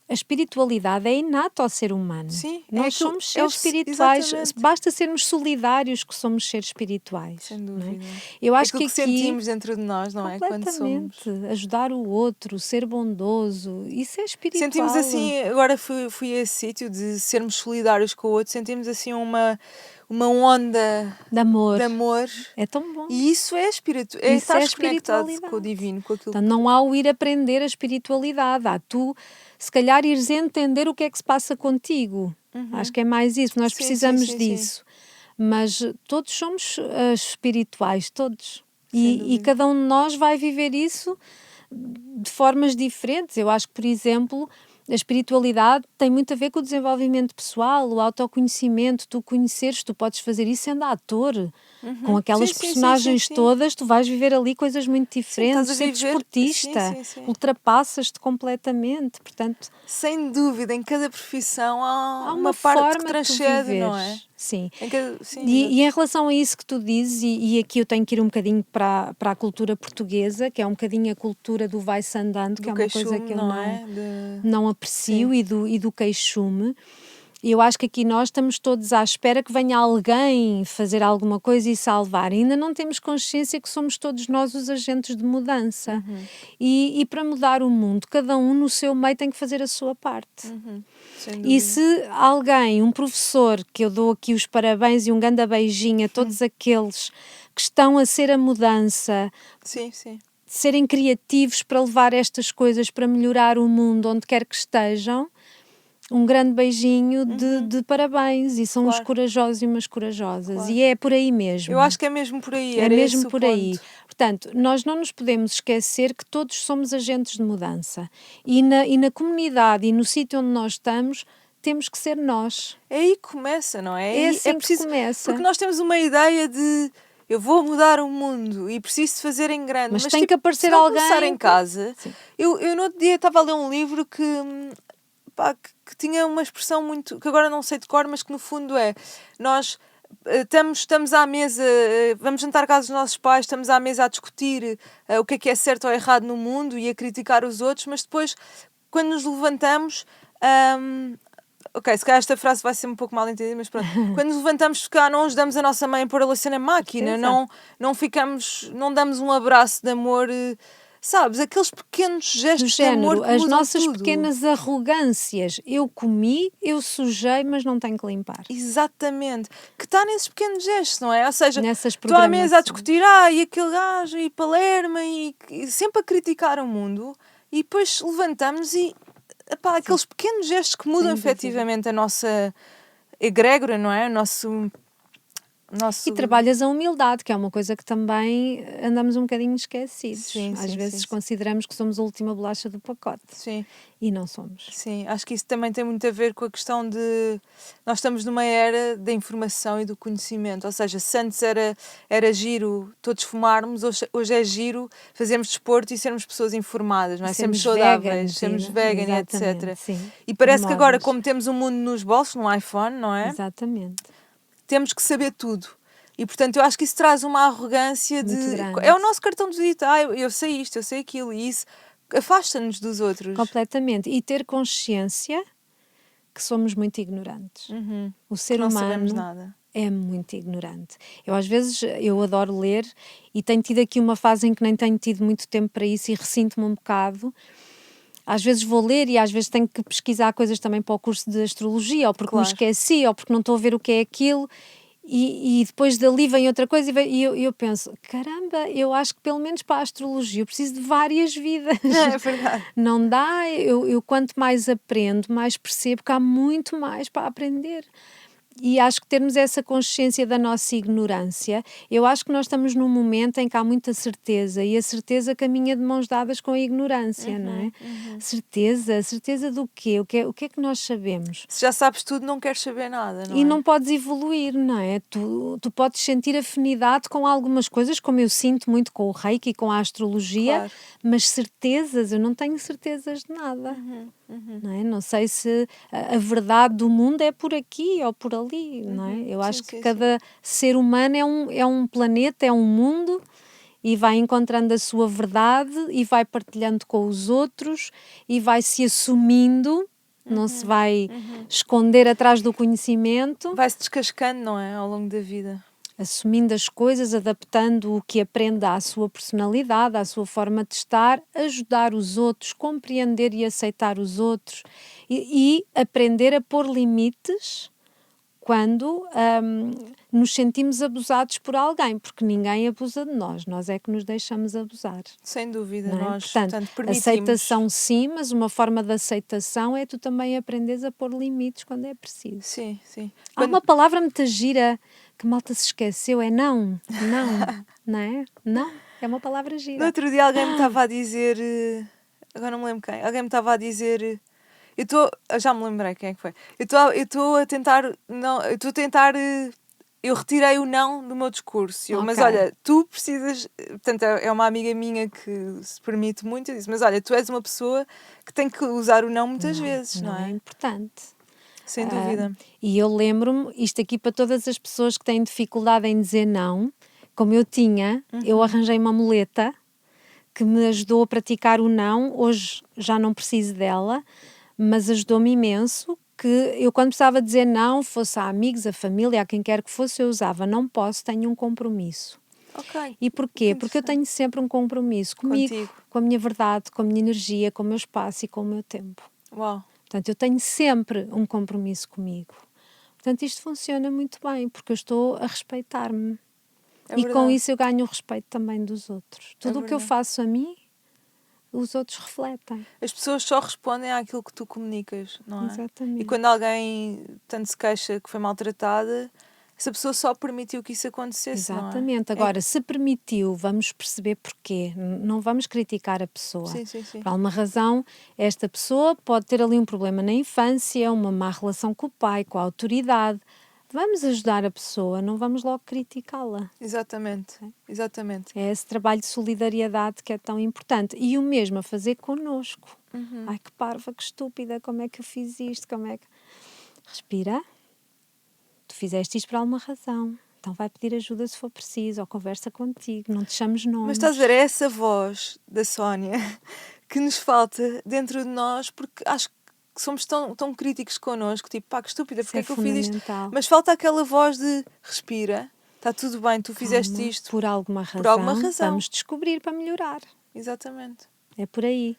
a espiritualidade é inata ao ser humano. Sim, Nós aquilo- somos é o- seres espirituais. exatamente. Basta sermos solidários que somos seres espirituais. Sem não é? dúvida. Eu acho Aquilo que que aqui, sentimos dentro de nós, não é? Quando somos. completamente, ajudar o outro, ser bondoso, isso é espiritual. Sentimos assim, agora fui a esse sítio de sermos solidários com o outro, sentimos assim uma onda de amor. de amor. É tão bom. E isso é espírito, Isso estar é conectado com o espiritualidade. divino, com aquilo. Então não há o ir aprender a espiritualidade, há tu, se calhar, ires entender o que é que se passa contigo. Acho que é mais isso, nós Sim, precisamos sim. disso. Mas todos somos espirituais, todos. Sem E dúvida. cada um de nós vai viver isso de formas diferentes. Eu acho que, por exemplo, a espiritualidade tem muito a ver com o desenvolvimento pessoal, o autoconhecimento, tu conheceres, tu podes fazer isso sendo ator. Com aquelas Sim, personagens sim. todas, tu vais viver ali coisas muito diferentes, estás a ser viver- desportista, sim. ultrapassas-te completamente. Portanto, Sem dúvida, em cada profissão há há uma uma parte forma que de tu transcende, não é? viveres. Sim. Sim, E em relação a isso que tu dizes, e aqui eu tenho que ir um bocadinho para a cultura portuguesa, que é um bocadinho a cultura do vai-se andando, que é uma coisa que eu não é? não aprecio, e do queixume. E eu acho que aqui nós estamos todos à espera que venha alguém fazer alguma coisa e salvar. E ainda não temos consciência que somos todos nós os agentes de mudança. E para mudar o mundo, cada um no seu meio tem que fazer a sua parte. Sem E dúvida. se alguém, um professor, que eu dou aqui os parabéns e um grande beijinho a todos aqueles que estão a ser a mudança, Sim. serem criativos para levar estas coisas para melhorar o mundo onde quer que estejam, um grande beijinho de parabéns. E são uns Claro. corajosos e umas corajosas. Claro. E é por aí mesmo. Eu acho que é mesmo por aí. É era mesmo esse o por aí. ponto. Portanto, nós não nos podemos esquecer que todos somos agentes de mudança. E na comunidade e no sítio onde nós estamos, temos que ser nós. É aí que começa, não é? É aí- assim que preciso, começa. Porque nós temos uma ideia de eu vou mudar o mundo e preciso de fazer em grande. Mas Mas tem tipo, que aparecer se não alguém começar em que- casa. Sim. Eu no outro dia estava a ler um livro que tinha uma expressão muito. Que agora não sei de cor, mas que no fundo é. Nós estamos à mesa, vamos jantar à casa dos nossos pais, estamos à mesa a discutir o que é certo ou errado no mundo e a criticar os outros, mas depois, quando nos levantamos. Ok, se calhar esta frase vai ser um pouco mal entendida, mas pronto. Quando nos levantamos, se calhar não ajudamos a nossa mãe a pôr a louça na máquina, Certeza. não damos um abraço de amor, sabes? Aqueles pequenos Do gestos de amor género, que as mudam nossas tudo. pequenas arrogâncias. Eu comi, eu sujei, mas não tenho que limpar. Exatamente. Que está nesses pequenos gestos, não é? Ou seja, Nessas estou à mesa a programações. discutir, e aquele gajo, e Palerma, e sempre a criticar o mundo, e depois levantamos e, aqueles pequenos gestos que mudam dúvida. efetivamente a nossa egrégora, não é? O nosso... E trabalhas a humildade, que é uma coisa que também andamos um bocadinho esquecidos. Sim, Às sim, vezes sim. consideramos que somos a última bolacha do pacote. Sim. E não somos. Sim, acho que isso também tem muito a ver com a questão de... Nós estamos numa era da informação e do conhecimento, ou seja, se antes era giro todos fumarmos, hoje é giro fazermos desporto e sermos pessoas informadas, não é? Sermos saudáveis, sermos vegan e exatamente, etc. sim. E parece que agora, Móveis. como temos o mundo nos bolsos, no iPhone, não é? Exatamente. Temos que saber tudo. E, portanto, eu acho que isso traz uma arrogância Muito grande. É o nosso cartão de visita. Eu sei isto, eu sei aquilo. E isso afasta-nos dos outros. Completamente. E ter consciência que somos muito ignorantes. O ser Não humano sabemos nada. é muito ignorante. Às vezes, eu adoro ler e tenho tido aqui uma fase em que nem tenho tido muito tempo para isso e ressinto-me um bocado. Às vezes vou ler e às vezes tenho que pesquisar coisas também para o curso de astrologia, ou porque me Claro. esqueci, ou porque não estou a ver o que é aquilo. E depois dali vem outra coisa e eu penso, caramba, eu acho que pelo menos para a astrologia eu preciso de várias vidas. É verdade. Não dá, eu quanto mais aprendo, mais percebo que há muito mais para aprender. E acho que termos essa consciência da nossa ignorância, eu acho que nós estamos num momento em que há muita certeza, e a certeza caminha de mãos dadas com a ignorância, não é? Certeza do quê? O que é que nós sabemos? Se já sabes tudo, não queres saber nada, não E é? não podes evoluir, não é? Tu podes sentir afinidade com algumas coisas, como eu sinto muito com o Reiki e com a astrologia, Claro. mas certezas, eu não tenho certezas de nada. Não é? Não sei se a verdade do mundo é por aqui ou por ali, não é? Eu acho que cada ser humano é um planeta, é um mundo, e vai encontrando a sua verdade e vai partilhando com os outros e vai se assumindo não se vai esconder atrás do conhecimento. Vai-se descascando, não é? Ao longo da vida. Assumindo as coisas, adaptando o que aprende à sua personalidade, à sua forma de estar, ajudar os outros, compreender e aceitar os outros e aprender a pôr limites quando nos sentimos abusados por alguém, porque ninguém abusa de nós, nós é que nos deixamos abusar. Sem dúvida, Não é? nós, Portanto, permitimos. aceitação sim, mas uma forma de aceitação é tu também aprenderes a pôr limites quando é preciso. Sim, sim. Há uma palavra muito gira que malta se esqueceu, é não, não é? Não, é uma palavra gira. No outro dia alguém me estava a dizer, agora não me lembro quem, alguém me estava a dizer, já me lembrei quem é que foi, eu estou a tentar, não, eu retirei o não do meu discurso, mas olha, tu precisas, portanto é uma amiga minha que se permite muito, eu disse, mas olha, tu és uma pessoa que tem que usar o não muitas vezes, não é? É importante. Sem dúvida. E eu lembro-me, isto aqui para todas as pessoas que têm dificuldade em dizer não, como eu tinha, eu arranjei uma muleta que me ajudou a praticar o não, hoje já não preciso dela, mas ajudou-me imenso, que eu quando precisava dizer não, fosse a amigos, a família, a quem quer que fosse, eu usava não posso, tenho um compromisso. Ok. E porquê? Porque eu tenho sempre um compromisso comigo, Contigo. com a minha verdade, com a minha energia, com o meu espaço e com o meu tempo. Uau. Portanto, eu tenho sempre um compromisso comigo. Portanto, isto funciona muito bem, porque eu estou a respeitar-me. E com isso eu ganho o respeito também dos outros. Tudo o que eu faço a mim, os outros refletem. As pessoas só respondem àquilo que tu comunicas, não é? Exatamente. E quando alguém tanto se queixa que foi maltratada, essa pessoa só permitiu que isso acontecesse, Exatamente. não é? Agora, se permitiu, vamos perceber porquê. Não vamos criticar a pessoa. Sim, sim, sim. Por alguma razão, esta pessoa pode ter ali um problema na infância, uma má relação com o pai, com a autoridade. Vamos ajudar a pessoa, não vamos logo criticá-la. Exatamente, exatamente. É esse trabalho de solidariedade que é tão importante. E o mesmo a fazer connosco. Ai, que parva, que estúpida, como é que eu fiz isto? Como é que... Respira. Tu fizeste isto por alguma razão. Então vai pedir ajuda se for preciso, ou conversa contigo, não te chames nomes. Mas estás a ver, é essa voz da Sónia que nos falta dentro de nós, porque acho que somos tão críticos connosco, tipo, pá, que estúpida, porque é que eu fiz isto? Mas falta aquela voz de respira, está tudo bem, tu fizeste isto. Por alguma razão. Vamos descobrir para melhorar. Exatamente. É por aí.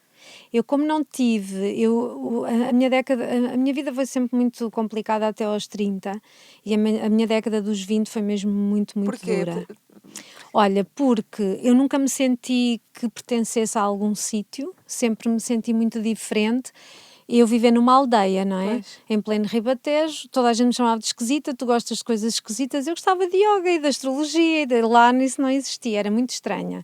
Eu, como não tive, a minha vida foi sempre muito complicada até aos 30 e a minha década dos 20 foi mesmo muito Porquê? dura. Olha, porque eu nunca me senti que pertencesse a algum sítio, sempre me senti muito diferente. Eu vivia numa aldeia, não é? Pois. Em pleno Ribatejo, toda a gente me chamava de esquisita, tu gostas de coisas esquisitas. Eu gostava de yoga e de astrologia, e lá nisso não existia, era muito estranha.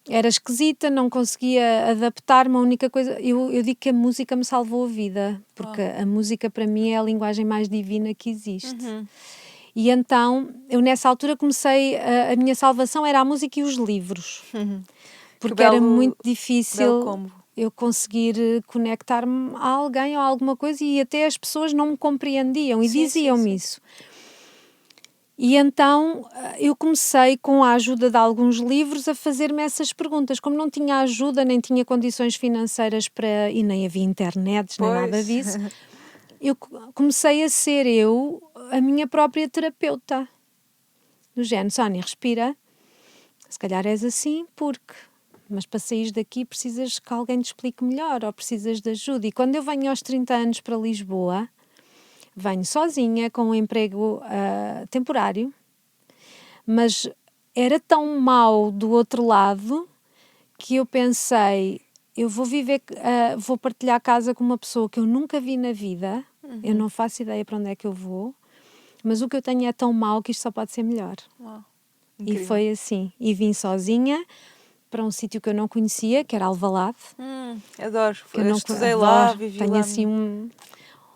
Era esquisita, não conseguia adaptar-me. A única coisa, eu digo que a música me salvou a vida, porque a música para mim é a linguagem mais divina que existe. E então, eu nessa altura comecei, a minha salvação era a música e os livros, porque era muito difícil eu conseguir conectar-me a alguém ou a alguma coisa, e até as pessoas não me compreendiam e diziam-me isso. E então eu comecei, com a ajuda de alguns livros, a fazer-me essas perguntas. Como não tinha ajuda, nem tinha condições financeiras para... e nem havia internet, nem nada disso, eu comecei a ser a minha própria terapeuta. Do género, Sónia, respira. Se calhar és assim porque... mas para sair daqui precisas que alguém te explique melhor, ou precisas de ajuda. E quando eu venho aos 30 anos para Lisboa... venho sozinha, com um emprego temporário, mas era tão mau do outro lado que eu pensei, eu vou viver, vou partilhar casa com uma pessoa que eu nunca vi na vida, eu não faço ideia para onde é que eu vou, mas o que eu tenho é tão mau que isto só pode ser melhor. E foi assim, e vim sozinha para um sítio que eu não conhecia, que era Alvalade. Adoro, que eu não estudei lá, vivi tenho lá. Assim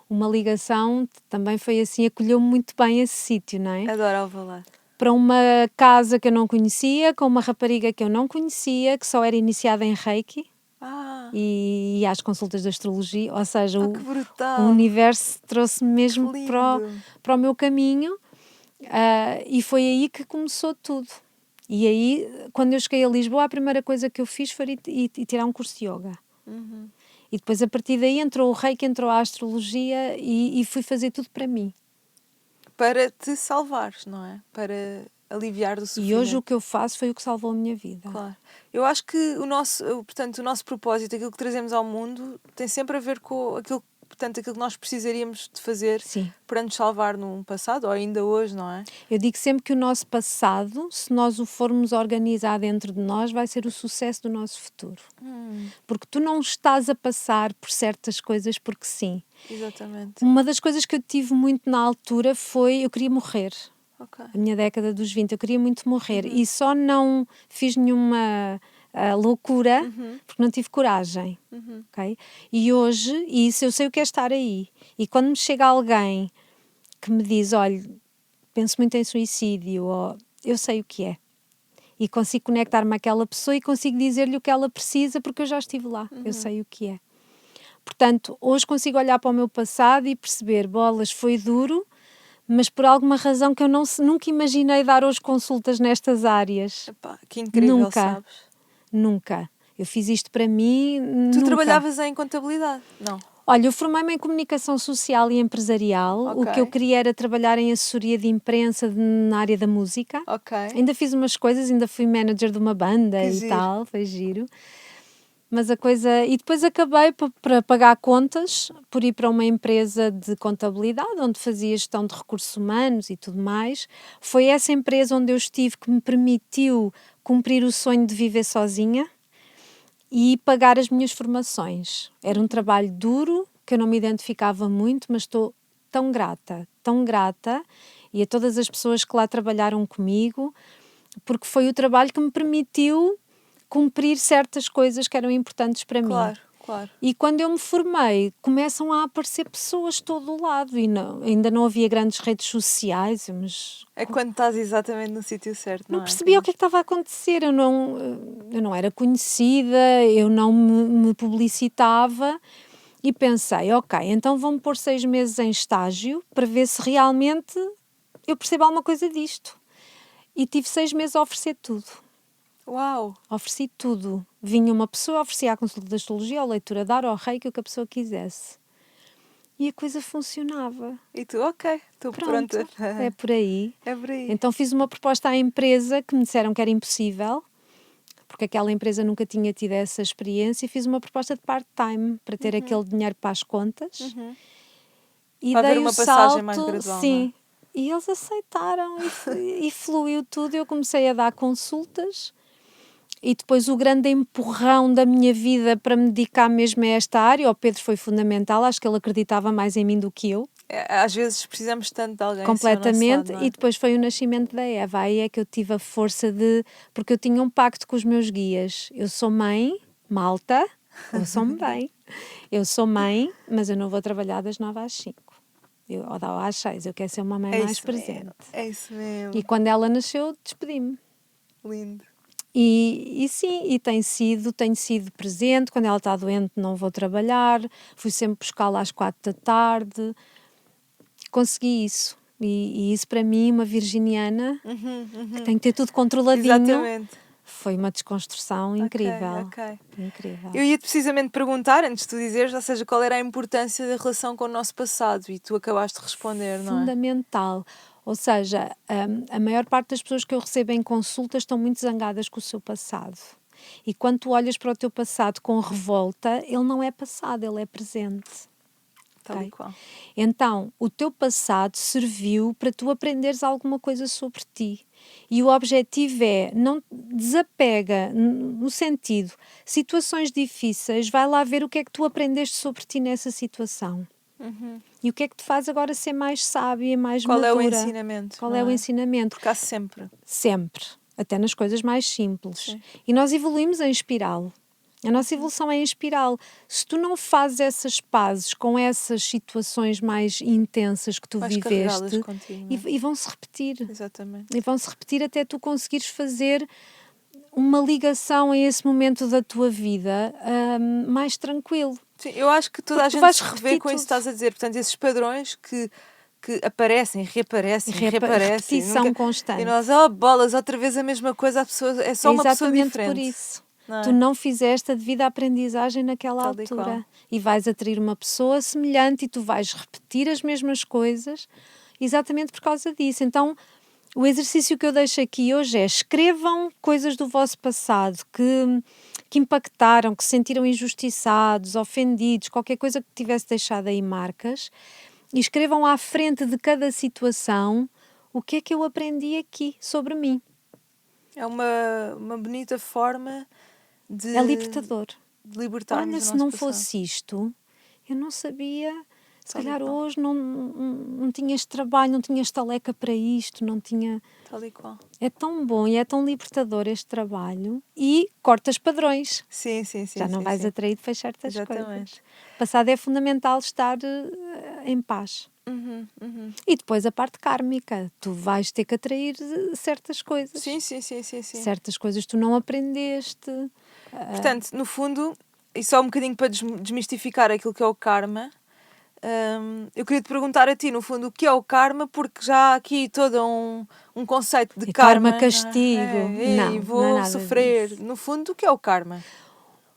uma ligação, também foi assim, acolheu-me muito bem esse sítio, não é? Adoro Alvalade. Para uma casa que eu não conhecia, com uma rapariga que eu não conhecia, que só era iniciada em Reiki e às consultas de astrologia, ou seja, o universo trouxe-me mesmo para o meu caminho, e foi aí que começou tudo. E aí, quando eu cheguei a Lisboa, a primeira coisa que eu fiz foi ir tirar um curso de yoga. E depois a partir daí entrou o reiki, entrou a astrologia e fui fazer tudo para mim. Para te salvares, não é? Para aliviar do sofrimento. E hoje o que eu faço foi o que salvou a minha vida. Claro. Eu acho que o nosso propósito, aquilo que trazemos ao mundo, tem sempre a ver com aquilo que nós precisaríamos de fazer Sim. para nos salvar num passado, ou ainda hoje, não é? Eu digo sempre que o nosso passado, se nós o formos organizar dentro de nós, vai ser o sucesso do nosso futuro. Porque tu não estás a passar por certas coisas porque sim. Exatamente. Uma das coisas que eu tive muito na altura foi, eu queria morrer. Ok. A minha década dos 20, eu queria muito morrer. E só não fiz nenhuma loucura porque não tive coragem. Okay? E hoje, isso eu sei o que é estar aí. E quando me chega alguém que me diz, olha, penso muito em suicídio, ou eu sei o que é. E consigo conectar-me àquela pessoa e consigo dizer-lhe o que ela precisa porque eu já estive lá. Eu sei o que é. Portanto, hoje consigo olhar para o meu passado e perceber, bolas, foi duro, mas por alguma razão que eu nunca imaginei dar hoje consultas nestas áreas. Epá, que incrível, Nunca. sabes? Nunca. Eu fiz isto para mim, Tu nunca. trabalhavas em contabilidade? Não. Olha, eu formei-me em comunicação social e empresarial. Ok. O que eu queria era trabalhar em assessoria de imprensa na área da música. Ok. Ainda fiz umas coisas, ainda fui manager de uma banda Que e giro. tal, foi giro. Mas a coisa... E depois acabei para pagar contas, por ir para uma empresa de contabilidade, onde fazia gestão de recursos humanos e tudo mais. Foi essa empresa onde eu estive que me permitiu cumprir o sonho de viver sozinha e pagar as minhas formações. Era um trabalho duro, que eu não me identificava muito, mas estou tão grata, e a todas as pessoas que lá trabalharam comigo, porque foi o trabalho que me permitiu cumprir certas coisas que eram importantes para mim. Claro. E quando eu me formei, começam a aparecer pessoas de todo o lado, e ainda não havia grandes redes sociais, mas... É quando estás exatamente no sítio certo, não é? Não percebia o que é que estava a acontecer, eu não era conhecida, eu não me publicitava e pensei, ok, então vou-me pôr 6 meses em estágio para ver se realmente eu percebo alguma coisa disto. E tive 6 meses a oferecer tudo. Uau! Ofereci tudo. Vinha uma pessoa, oferecia a consulta de astrologia, a leitura de ar, ao reiki, o que a pessoa quisesse. E a coisa funcionava. E tu, ok, estou pronta. É por aí. É por aí. Então fiz uma proposta à empresa que me disseram que era impossível, porque aquela empresa nunca tinha tido essa experiência, e fiz uma proposta de part-time para ter aquele dinheiro para as contas. E para dei haver uma o passagem salto, mais gradual, sim. não é? E eles aceitaram e fluiu tudo. Eu comecei a dar consultas e depois o grande empurrão da minha vida para me dedicar mesmo a esta área, o Pedro foi fundamental, acho que ele acreditava mais em mim do que eu. Às vezes precisamos tanto de alguém Completamente, assim ao nosso lado, não é? e depois foi o nascimento da Eva, aí é que eu tive a força porque eu tinha um pacto com os meus guias. Eu sou mãe, malta, ouçam-me bem, eu sou mãe, mas eu não vou trabalhar das 9 às 5. Ou às 6, eu quero ser uma mãe mais presente. É isso mesmo. E quando ela nasceu, despedi-me. Lindo. E sim, tenho sido presente. Quando ela está doente, não vou trabalhar. Fui sempre buscá-la às 4 da tarde. Consegui isso. E isso para mim, uma virginiana, que tem que ter tudo controladinho, Exatamente. foi uma desconstrução incrível. Ok. Incrível. Eu ia-te precisamente perguntar, antes de tu dizeres, ou seja, qual era a importância da relação com o nosso passado, e tu acabaste de responder, não é? Fundamental. Ou seja, a maior parte das pessoas que eu recebo em consultas estão muito zangadas com o seu passado. E quando tu olhas para o teu passado com revolta, ele não é passado, ele é presente. Tal e qual. Então, o teu passado serviu para tu aprenderes alguma coisa sobre ti. E o objetivo é, não desapega, no sentido, situações difíceis, vai lá ver o que é que tu aprendeste sobre ti nessa situação. E o que é que te faz agora ser mais sábia e mais madura? Qual é o ensinamento? Qual é o ensinamento? Porque há sempre. Sempre. Até nas coisas mais simples. Sim. E nós evoluímos em espiral. A nossa evolução é em espiral. Se tu não fazes essas pazes com essas situações mais intensas que tu Vais viveste, carregá-las contigo, não é? e vão-se repetir. Exatamente. E vão-se repetir até tu conseguires fazer uma ligação a esse momento da tua vida mais tranquilo. Sim, eu acho que toda Porque a tu gente vais se revê repetir com isso que tudo. estás a dizer. Portanto, esses padrões que aparecem, reaparecem, reaparecem. Repetição constante. E nós, bolas, outra vez a mesma coisa, a pessoa, é só uma pessoa Exatamente diferente. por isso. não é? Tu não fizeste a devida aprendizagem naquela Tal e altura. qual. E vais atrair uma pessoa semelhante e tu vais repetir as mesmas coisas exatamente por causa disso. Então, o exercício que eu deixo aqui hoje é: escrevam coisas do vosso passado que impactaram, que se sentiram injustiçados, ofendidos, qualquer coisa que tivesse deixado aí marcas, e escrevam à frente de cada situação o que é que eu aprendi aqui sobre mim. É uma bonita forma de, É libertador. de libertarmos Olha, o se nosso não passado. fosse isto, eu não sabia. Se Tal e calhar qual. hoje não tinha este trabalho, não tinha estaleca para isto, não tinha. Tal e qual. É tão bom e é tão libertador este trabalho e cortas padrões. Sim, sim, sim. Já não sim, vais sim. atraído para certas Exatamente. coisas. Passado é fundamental estar em paz. Uhum, uhum. E depois a parte kármica. Tu vais ter que atrair certas coisas. Sim, sim, sim, sim, sim. Certas coisas tu não aprendeste. Portanto, no fundo, e só um bocadinho para desmistificar aquilo que é o karma, eu queria te perguntar a ti, no fundo, o que é o karma, porque já há aqui todo um conceito de E karma, karma. castigo. Ei, Não é vou nada sofrer. disso. No fundo, o que é o karma?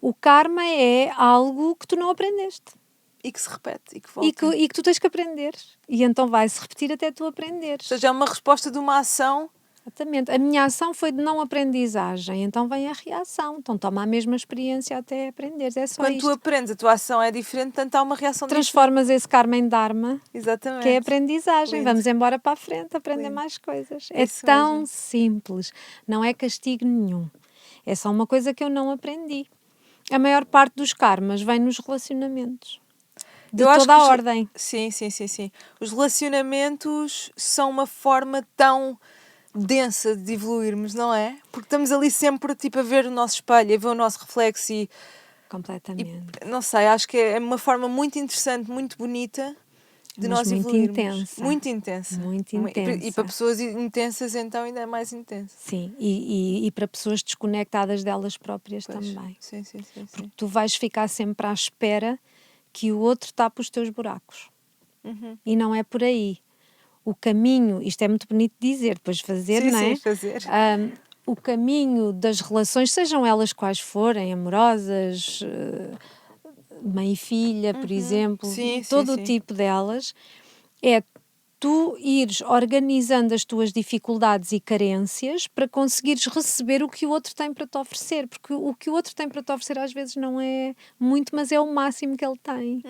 O karma é algo que tu não aprendeste. E que se repete e que E volta. que tu tens que aprender. E então vai-se repetir até tu aprenderes. Ou seja, é uma resposta de uma ação. Exatamente. A minha ação foi de não aprendizagem, então vem a reação. Então toma a mesma experiência até aprenderes. É só Quando tu isto. aprendes, a tua ação é diferente, portanto há uma reação diferente. Transformas esse karma em dharma, que é Exatamente. aprendizagem. Lindo. Vamos embora para a frente, aprender Lindo. mais coisas. É É isso tão mesmo. simples. Não é castigo nenhum. É só uma coisa que eu não aprendi. A maior parte dos karmas vem nos relacionamentos. De Eu acho toda que a ordem. Sim, sim, sim, sim. Os relacionamentos são uma forma tão densa de evoluirmos, não é? Porque estamos ali sempre tipo, a ver o nosso espelho, a ver o nosso reflexo e Completamente. não sei, acho que é uma forma muito interessante, muito bonita de Mas nós muito evoluirmos. intensa. Muito intensa. Muito E para intensa. pessoas intensas, então ainda é mais intensa. Sim, e para pessoas desconectadas delas próprias Pois. também. Sim, sim, sim, sim. Tu vais ficar sempre à espera que o outro tape os teus buracos. Uhum. E não é por aí. O caminho, isto é muito bonito dizer, depois fazer, Sim, não sim, é? fazer. O caminho das relações, sejam elas quais forem, amorosas, mãe e filha, por exemplo, Sim, sim, todo o sim. tipo delas, é tu ires organizando as tuas dificuldades e carências para conseguires receber o que o outro tem para te oferecer, porque o que o outro tem para te oferecer às vezes não é muito, mas é o máximo que ele tem.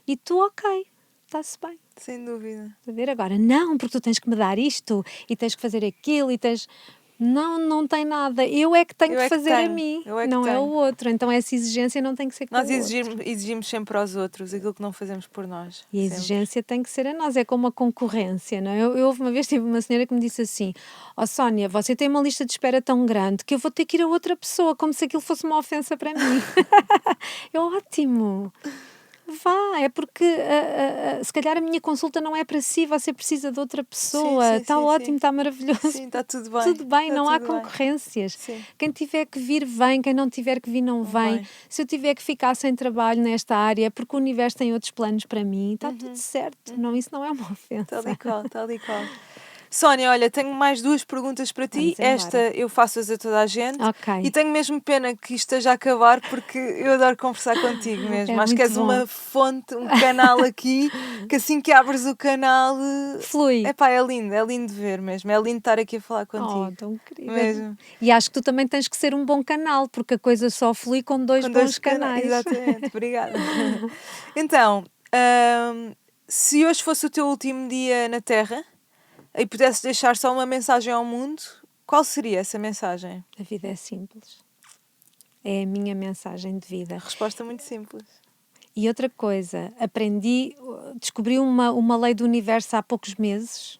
E tu, ok, está-se bem. Sem dúvida. A ver agora, não, porque tu tens que me dar isto e tens que fazer aquilo e tens. Não, não tem nada. Eu é que tenho Eu que é que fazer a tenho, mim, eu é que não é o tenho. outro. Então essa exigência não tem que ser com Nós o outro. exigimos sempre aos outros aquilo que não fazemos por nós. E a Sempre. exigência tem que ser a nós, é como a concorrência, não é? Eu houve uma vez, tive uma senhora que me disse assim: ó Sónia, você tem uma lista de espera tão grande que eu vou ter que ir a outra pessoa, como se aquilo fosse uma ofensa para mim. É ótimo. Vá, é porque se calhar a minha consulta não é para si, você precisa de outra Sim, pessoa. sim, Está sim, sim. ótimo, está maravilhoso. Sim, está tudo bem. Tudo bem, Está não há tudo bem. concorrências. Sim. Quem tiver que vir, vem. Quem não tiver que vir, não vem. Bem. Se eu tiver que ficar sem trabalho nesta área, é porque o universo tem outros planos para mim, está tudo certo. Não, isso não é uma ofensa. Tal e qual, tal e qual. Sónia, olha, tenho mais duas perguntas para ti. Vamos embora. Esta eu faço-as a toda a gente. Ok. E tenho mesmo pena que isto esteja a acabar porque eu adoro conversar contigo mesmo. É Acho que muito és bom. uma fonte, um canal aqui, que assim que abres o canal. Flui. Epá, é lindo de ver mesmo. É lindo estar aqui a falar contigo. Oh, tão querida. Mesmo. E acho que tu também tens que ser um bom canal, porque a coisa só flui com dois Com bons canais. Exatamente, obrigada. Então, se hoje fosse o teu último dia na Terra e pudesses deixar só uma mensagem ao mundo, qual seria essa mensagem? A vida é simples. É a minha mensagem de vida. Resposta muito simples. E outra coisa, descobri uma lei do universo há poucos meses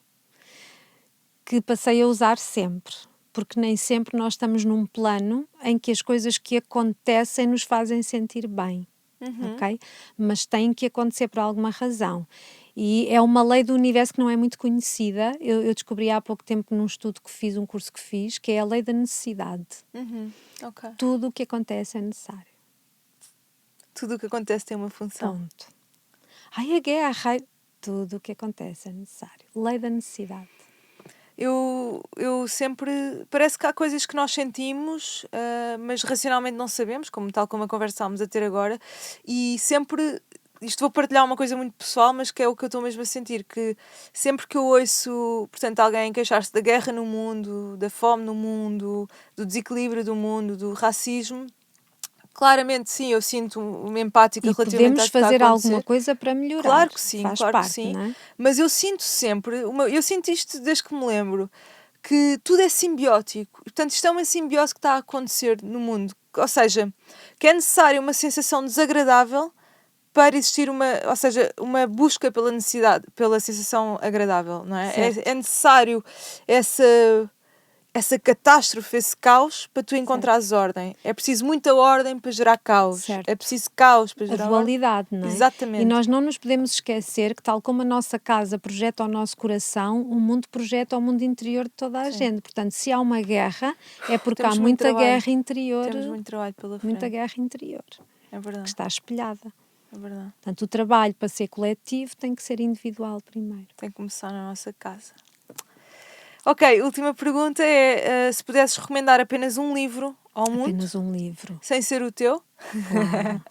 que passei a usar sempre, porque nem sempre nós estamos num plano em que as coisas que acontecem nos fazem sentir bem, ok? Mas têm que acontecer por alguma razão. E é uma lei do universo que não é muito conhecida. Eu descobri há pouco tempo num estudo que fiz, um curso que fiz, que é a lei da necessidade. Ok. Tudo o que acontece é necessário. Tudo o que acontece tem uma função. Ponto. Ai, a guerra, tudo o que acontece é necessário. Lei da necessidade. eu sempre... Parece que há coisas que nós sentimos, mas racionalmente não sabemos, tal como a conversa que estávamos a ter agora, e sempre... Isto vou partilhar uma coisa muito pessoal, mas que é o que eu estou mesmo a sentir, que sempre que eu ouço, portanto, alguém queixar-se da guerra no mundo, da fome no mundo, do desequilíbrio do mundo, do racismo, claramente sim, eu sinto-me empática E relativamente podemos ao que está a fazer acontecer. alguma coisa para melhorar. Claro que sim, Faz claro parte, que sim. não é? Mas eu sinto sempre, eu sinto isto desde que me lembro, que tudo é simbiótico. Portanto, isto é uma simbiose que está a acontecer no mundo. Ou seja, que é necessária uma sensação desagradável para existir uma busca pela necessidade, pela sensação agradável, não é? É necessário essa catástrofe, esse caos, para tu encontrares ordem. É preciso muita ordem para gerar caos. Certo. É preciso caos para A gerar ordem. dualidade, não é? Exatamente. E nós não nos podemos esquecer que, tal como a nossa casa projeta o nosso coração, o mundo projeta o mundo interior de toda a gente. Portanto, se há uma guerra, é porque Temos há muito muita trabalho. guerra interior. Temos muito trabalho pela frente. Muita guerra interior. É verdade. Que está espelhada. É verdade. Portanto, o trabalho para ser coletivo tem que ser individual primeiro. Tem que começar na nossa casa. Ok, última pergunta é se pudesses recomendar apenas um livro ao mundo. Apenas um livro. Sem ser o teu. Claro.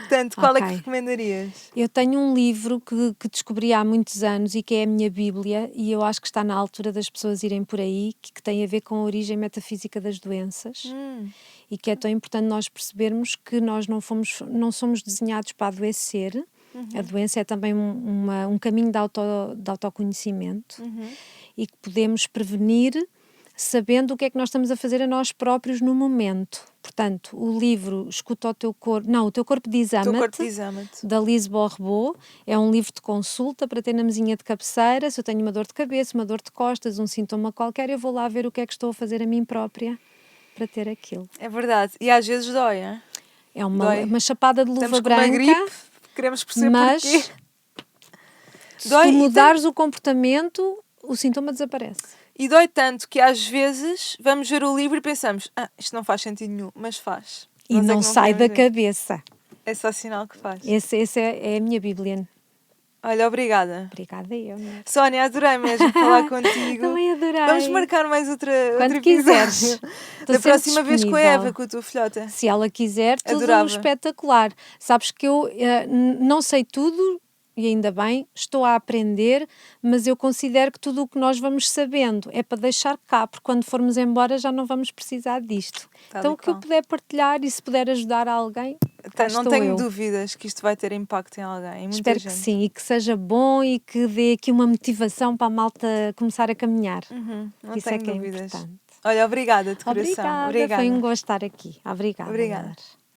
Portanto, qual é que Ok. recomendarias? Eu tenho um livro que descobri há muitos anos e que é a minha Bíblia, e eu acho que está na altura das pessoas irem por aí, que tem a ver com a origem metafísica das doenças. E que é tão importante nós percebermos que nós não somos desenhados para adoecer. A doença é também um caminho de autoconhecimento e que podemos prevenir sabendo o que é que nós estamos a fazer a nós próprios no momento. Portanto, o livro Escuta o Teu Corpo... Não, O Teu Corpo Diz Ama-te, da Lise Bourbeau, é um livro de consulta para ter na mesinha de cabeceira. Se eu tenho uma dor de cabeça, uma dor de costas, um sintoma qualquer, eu vou lá ver o que é que estou a fazer a mim própria para ter aquilo. É verdade. E às vezes dói, não é? É uma chapada de luva Estamos branca. com uma gripe, queremos perceber mas porquê. Se tu mudares o comportamento, o sintoma desaparece. E dói tanto que às vezes vamos ver o livro e pensamos, isto não faz sentido nenhum, mas faz. E não sai da cabeça. É só sinal que faz. Esse é a minha Bíblia. Olha, obrigada. Obrigada eu. Sónia, adorei mesmo falar contigo. Também adorei. Vamos marcar mais outro Quando quiseres. Da próxima vez com a Eva, com a tua filhota. Se ela quiser, tudo Adorava. Espetacular. Sabes que eu não sei tudo, e ainda bem, estou a aprender, mas eu considero que tudo o que nós vamos sabendo é para deixar cá, porque quando formos embora já não vamos precisar disto. Então o que eu puder partilhar e se puder ajudar alguém, não tenho dúvidas que isto vai ter impacto em alguém, em muita Espero gente. que sim, e que seja bom e que dê aqui uma motivação para a malta começar a caminhar. Não Isso tenho é que dúvidas. É importante. Olha, obrigada de coração. Obrigada, foi um gosto estar aqui. Obrigada.